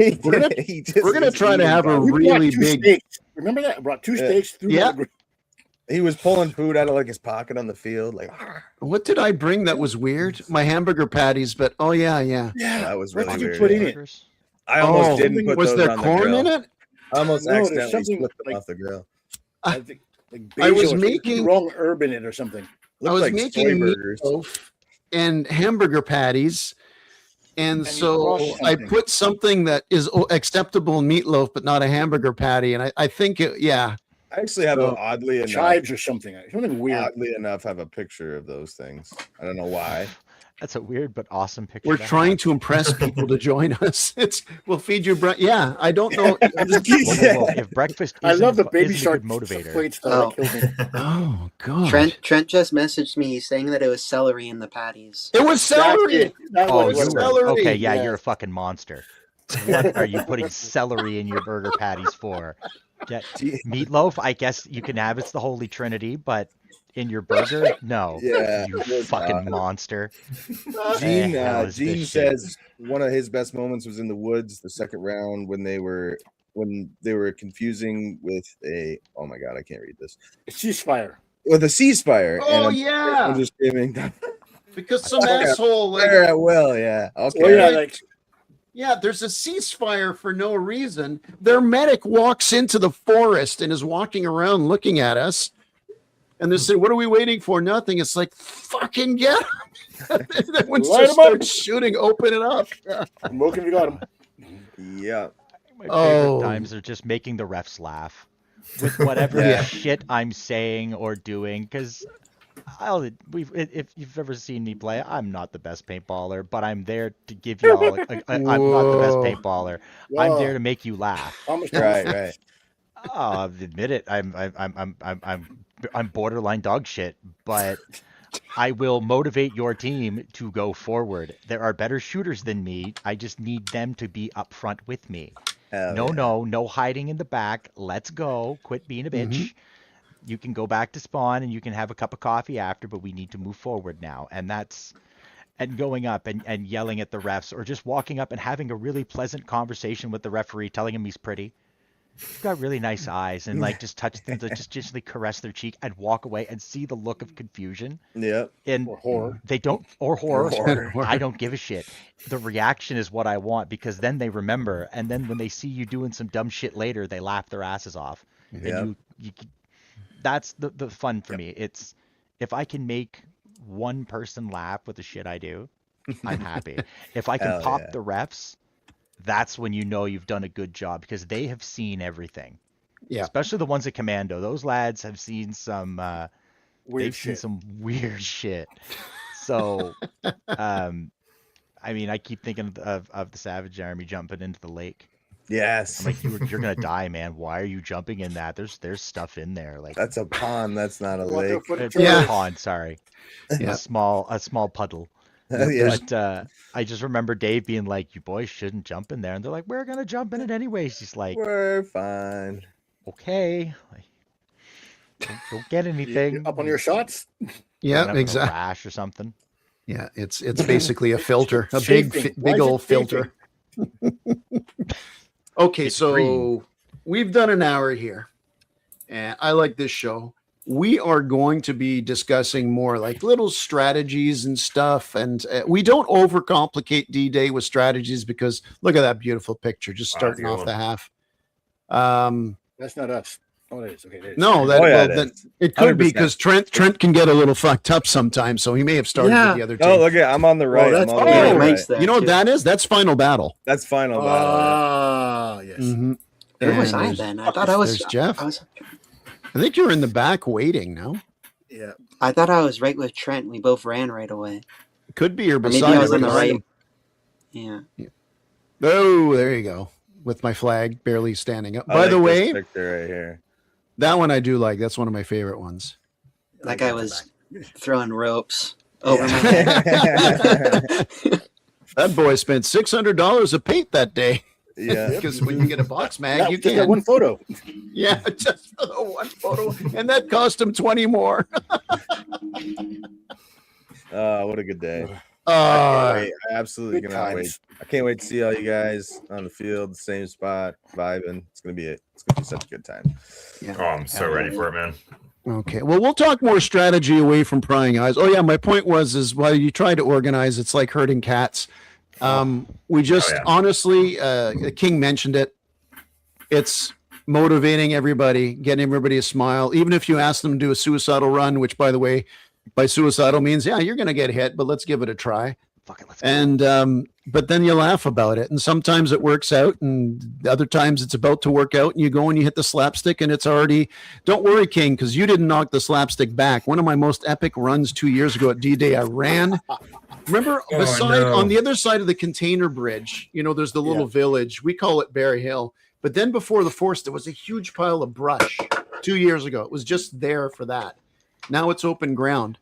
We're gonna try to have a really big. Steaks. Remember that? I brought 2 steaks through. Yeah. He was pulling food out of like his pocket on the field. Like, What did I bring that was weird? My hamburger patties, but yeah. that was What really did you weird. put in it? I almost didn't put Was those there on the corn grill. in it? I almost No, there's accidentally something split them like- off the grill. I think like I was basil or making- the wrong herb in it or something. I was like making soy burgers. meatloaf and hamburger patties, and you so crushed I something. put something that is acceptable meatloaf, but not a hamburger patty. And I think I actually have So, oddly Chives or something. Something weird. enough have a picture of those things. I don't know why. That's a weird but awesome picture. we're to trying have. to impress people to join us. We'll feed you. Yeah, I don't know. Whoa. If breakfast, I love the isn't baby a shark good motivator. plates that killed me. Oh God! Trent just messaged me saying that it was celery in the patties. It was celery. That's Oh, what it you was. were, celery. okay, yeah, Yeah. you're a fucking monster. What are you putting celery in your burger patties for? Yeah, meatloaf, I guess you can have. It's the Holy Trinity, but in your burger, no. Yeah, You it's fucking odd. monster. Gene, hell is Gene this shit? says one of his best moments was in the woods, the second round when they were confusing with a oh my god, I can't read this. Ceasefire. With a ceasefire. Oh and yeah, I'm just screaming. because some asshole. Fire at will, yeah. Okay. Oh yeah, Yeah, there's a ceasefire for no reason. Their medic walks into the forest and is walking around looking at us. And they say, "What are we waiting for?" Nothing. It's like, fucking get him. Then when Light 'em up. starts shooting, open it up. smoke if you got him. Yeah. My Oh. favorite times are just making the refs laugh with whatever Yeah. shit I'm saying or doing. Because if you've ever seen me play, I'm not the best paintballer, but I'm there to give you all. I'm not the best Whoa. paintballer. I'm there to make you laugh. Right. I'll admit it. I'm borderline dog shit, but I will motivate your team to go forward. There are better shooters than me. I just need them to be up front with me. No hiding in the back. Let's go. Quit being a bitch. You can go back to spawn and you can have a cup of coffee after, but we need to move forward now. And going up and yelling at the refs, or just walking up and having a really pleasant conversation with the referee, telling him he's pretty. You've got really nice eyes, and like just touch them, just gently caress their cheek and walk away and see the look of confusion. Yeah. And Or horror. they don't, or horror. Horror. I don't give a shit. The reaction is what I want, because then they remember, and then when they see you doing some dumb shit later, they laugh their asses off. Yeah. And that's the fun for me. It's if I can make one person laugh with the shit I do, I'm happy. If I can Hell pop yeah. the refs, that's when you know you've done a good job, because they have seen everything. Yeah. Especially the ones at Commando. Those lads have seen some Weird seen shit. some weird shit. So I mean, I keep thinking of the Savage Army jumping into the lake. Yes. I'm like, you're gonna die, man. Why are you jumping in that? There's stuff in there. Like, That's a pond. That's not a Walk lake. up with a it's Yeah. a pond, sorry. Yeah. A small puddle. Yeah. But I just remember Dave being like, "You boys shouldn't jump in there," and they're like, "We're gonna jump in it anyways." He's like, We're fine. "Okay, like, don't get anything." Up on your shots? Yeah, Open up a exactly. rash or something. Yeah, it's basically a filter, a Chafing. Why big is it old filter. Okay, It's so green. we've done an hour here, and I like this show. We are going to be discussing more like little strategies and stuff, and we don't overcomplicate D-Day with strategies, because look at that beautiful picture, just Wow, starting that's a off good the half. That's not us. Oh, it is. Okay, it is. No, that Oh, yeah, well, it then is. it could be 100%. because Trent can get a little fucked up sometimes, so he may have started with the other team. Oh, look at I'm on the right. that's- I'm on the oh, right. Mike's there. You know what too. that is? That's Final Battle. That's final battle. Ah, yes. Mhm. Where was And I there's- then? I thought I was. There's Jeff. I was. I think you're in the back waiting now. Yeah. I thought I was right with Trent. We both ran right away. Could be you're Or maybe beside I was on the everybody. right. Yeah. Oh, there you go. With my flag barely standing up. I By like the this way, picture right here. that one I do like. That's one of my favorite ones. That guy was throwing ropes over my head. That boy spent $600 of paint that day. Yeah. Because when you get a box mag, That- you just that can. one photo. Yeah, just for the one photo. And that cost him 20 more. What a good day. Uh, I absolutely Good cannot wait. times. I can't wait to see all you guys on the field, same spot, vibing. It's gonna be such a good time. Oh, I'm so ready for it, man. Okay. Well, we'll talk more strategy away from prying eyes. Oh, yeah. My point was while you try to organize, it's like herding cats. We just yeah. honestly, King mentioned it. It's motivating everybody, getting everybody a smile. Even if you ask them to do a suicidal run, which, by the way, by suicidal means, yeah, you're going to get hit, but let's give it a try. Fuck it, let's go. And but then you laugh about it, and sometimes it works out, and other times it's about to work out, and you go and you hit the slapstick, and it's already. Don't worry, King, because you didn't knock the slapstick back. One of my most epic runs 2 years ago at D-Day, I ran. Remember, on the other side of the container bridge, you know, there's the little village. We call it Bear Hill. But then before the force, there was a huge pile of brush 2 years ago. It was just there for that. Now it's open ground.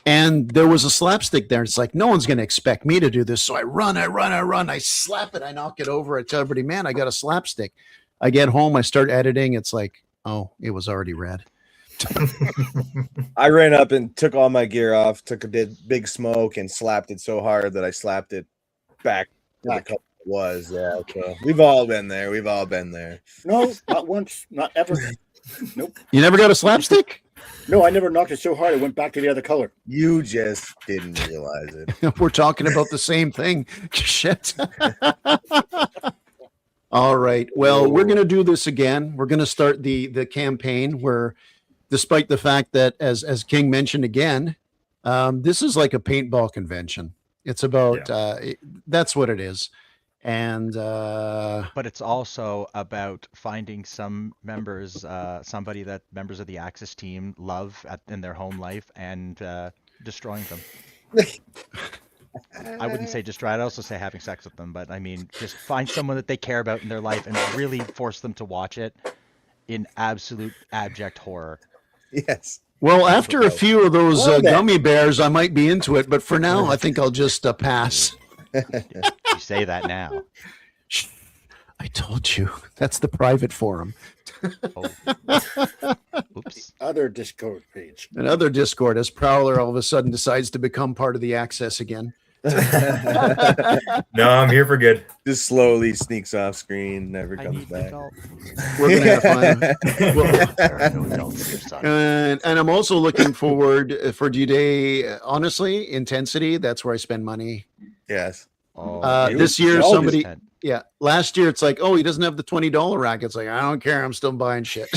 And there was a slapstick there. It's like, no one's going to expect me to do this. So I run. I slap it. I knock it over. I tell everybody, man, I got a slapstick. I get home. I start editing. It's like, oh, it was already red. I ran up and took all my gear off, took a big smoke, and slapped it so hard that I slapped it back where the color was. Yeah, so we've all been there. We've all been there. No, not once, not ever. Nope. You never got a slapstick? No, I never knocked it so hard it went back to the other color. You just didn't realize it. We're talking about the same thing. Shit. All right. Well, we're going to do this again. We're going to start the campaign where, despite the fact that, as King mentioned again, this is like a paintball convention. It's about that's what it is. And but it's also about finding some members, somebody that members of the Axis team love in their home life, and destroying them. I wouldn't say destroy. I'd also say having sex with them, but I mean, just find someone that they care about in their life and really force them to watch it in absolute abject horror. Yes. Well, after a few of those Well, then. gummy bears, I might be into it. But for now, I think I'll just pass. You say that now. Shh, I told you. That's the private forum. Oh. Oops. Other Discord page. Another Discord as Prowler all of a sudden decides to become part of the access again. No, I'm here for good. Just slowly sneaks off screen, never I comes need back. adult. We're going to have fun. There are no adults here, son. And I'm also looking forward for D-Day. Honestly, intensity. That's where I spend money. Yes. This year, all somebody. just- Yeah. Last year, it's like, oh, he doesn't have the $20 rack. It's like, I don't care. I'm still buying shit.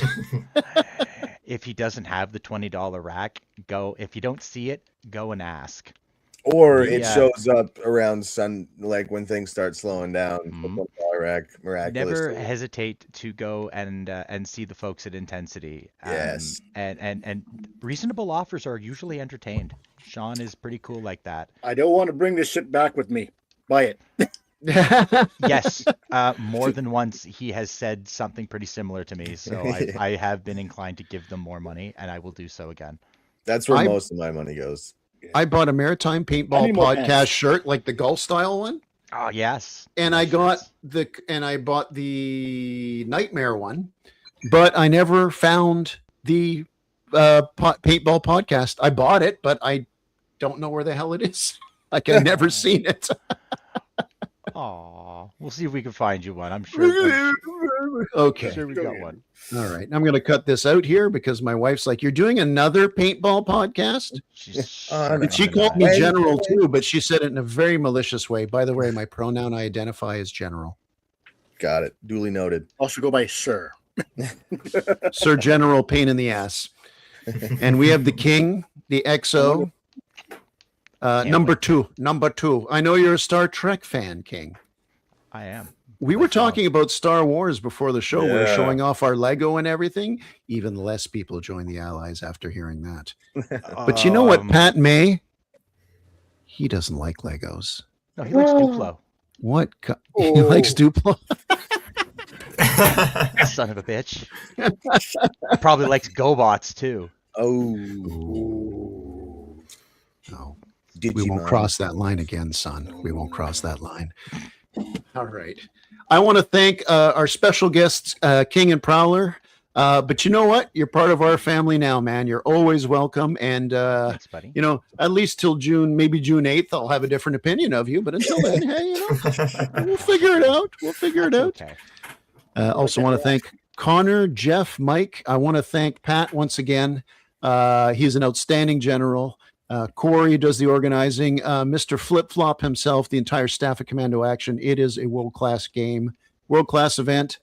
If he doesn't have the $20 rack, go. If you don't see it, go and ask. Or it Yeah. shows up around like when things start slowing down. Mhm. The $1 rack miraculously. Never hesitate to go and see the folks at Intensity. Yes. And reasonable offers are usually entertained. Sean is pretty cool like that. I don't want to bring this shit back with me. Buy it. Yes, more than once he has said something pretty similar to me. So I have been inclined to give them more money, and I will do so again. That's where most of my money goes. I bought a Maritime Paintball need more Podcast pants. shirt, like the golf style one. Oh yes. And I bought the Nightmare one, but I never found the paintball podcast. I bought it, but I don't know where the hell it is. Like I've never seen it. Aw, we'll see if we can find you one. I'm sure Okay. we got one. All right. I'm going to cut this out here because my wife's like, "You're doing another paintball podcast?" And she called me General too, but she said it in a very malicious way. By the way, my pronoun I identify as General. Got it. Duly noted. Also go by Sir. Sir General pain in the ass. And we have the King, the XO. Number two. I know you're a Star Trek fan, King. I am. We were talking about Star Wars before the show. We're Yeah. showing off our Lego and everything. Even less people join the Allies after hearing that. But you know what, Pat May? He doesn't like Legos. No, he likes Duplo. What? He likes Duplo? Son of a bitch. Probably likes GoBots too. Oh. No. Digimon. We won't cross that line again, son. We won't cross that line. All right. I want to thank our special guests, King and Prowler. But you know what? You're part of our family now, man. You're always welcome. And, Thanks, buddy. you know, at least till June, maybe June 8th, I'll have a different opinion of you. But until then, hey, you know, we'll figure it out. Okay. Also want to thank Connor, Jeff, Mike. I want to thank Pat once again. He's an outstanding general. Corey does the organizing. Mr. Flip Flop himself, the entire staff of Commando Action. It is a world-class game, world-class event,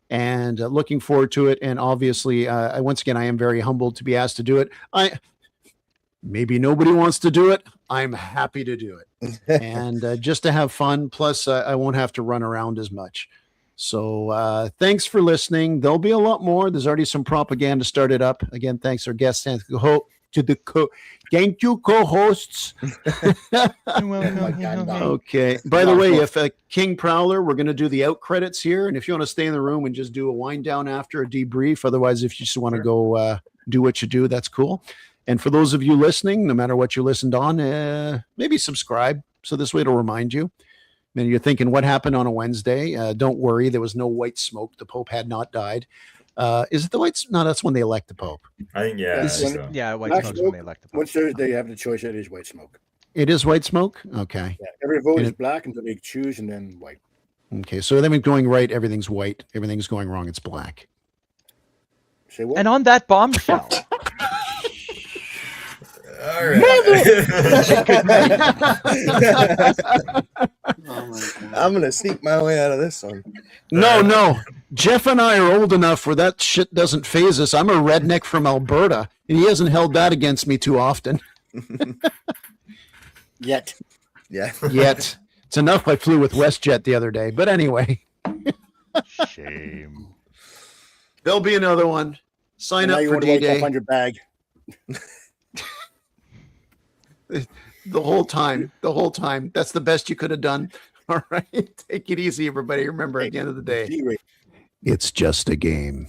and looking forward to it. And obviously, once again, I am very humbled to be asked to do it. Maybe nobody wants to do it. I'm happy to do it. And just to have fun. Plus, I won't have to run around as much. So thanks for listening. There'll be a lot more. There's already some propaganda started up. Again, thanks our guests and thank you, co-hosts. Okay. By the way, if King Prowler, we're going to do the out credits here, and if you want to stay in the room and just do a wind down after a debrief, otherwise, if you just want to go do what you do, that's cool. And for those of you listening, no matter what you listened on, maybe subscribe so this way it'll remind you. And you're thinking, what happened on a Wednesday? Don't worry, there was no white smoke. The Pope had not died. Is it the white? No, that's when they elect the Pope. I think, yeah. Yeah, white Black smoke's when they elect the Pope. Once Thursday, you have the choice. It is white smoke. It is white smoke? Okay. Yeah, every vote And is black until they choose, and then white. Okay. So then we're going right, everything's white. Everything's going wrong, it's black. Say what? And on that bombshell. All right. I'm gonna sneak my way out of this one. No. Jeff and I are old enough where that shit doesn't phase us. I'm a redneck from Alberta, and he hasn't held that against me too often. Yet. Yeah. Yet. It's enough I flew with WestJet the other day. But anyway. Shame. There'll be another one. Sign And now up you for want to wake D-Day. up on your bag. The whole time. That's the best you could have done. All right. Take it easy, everybody. Remember, at the end of the day, D-rate. it's just a game.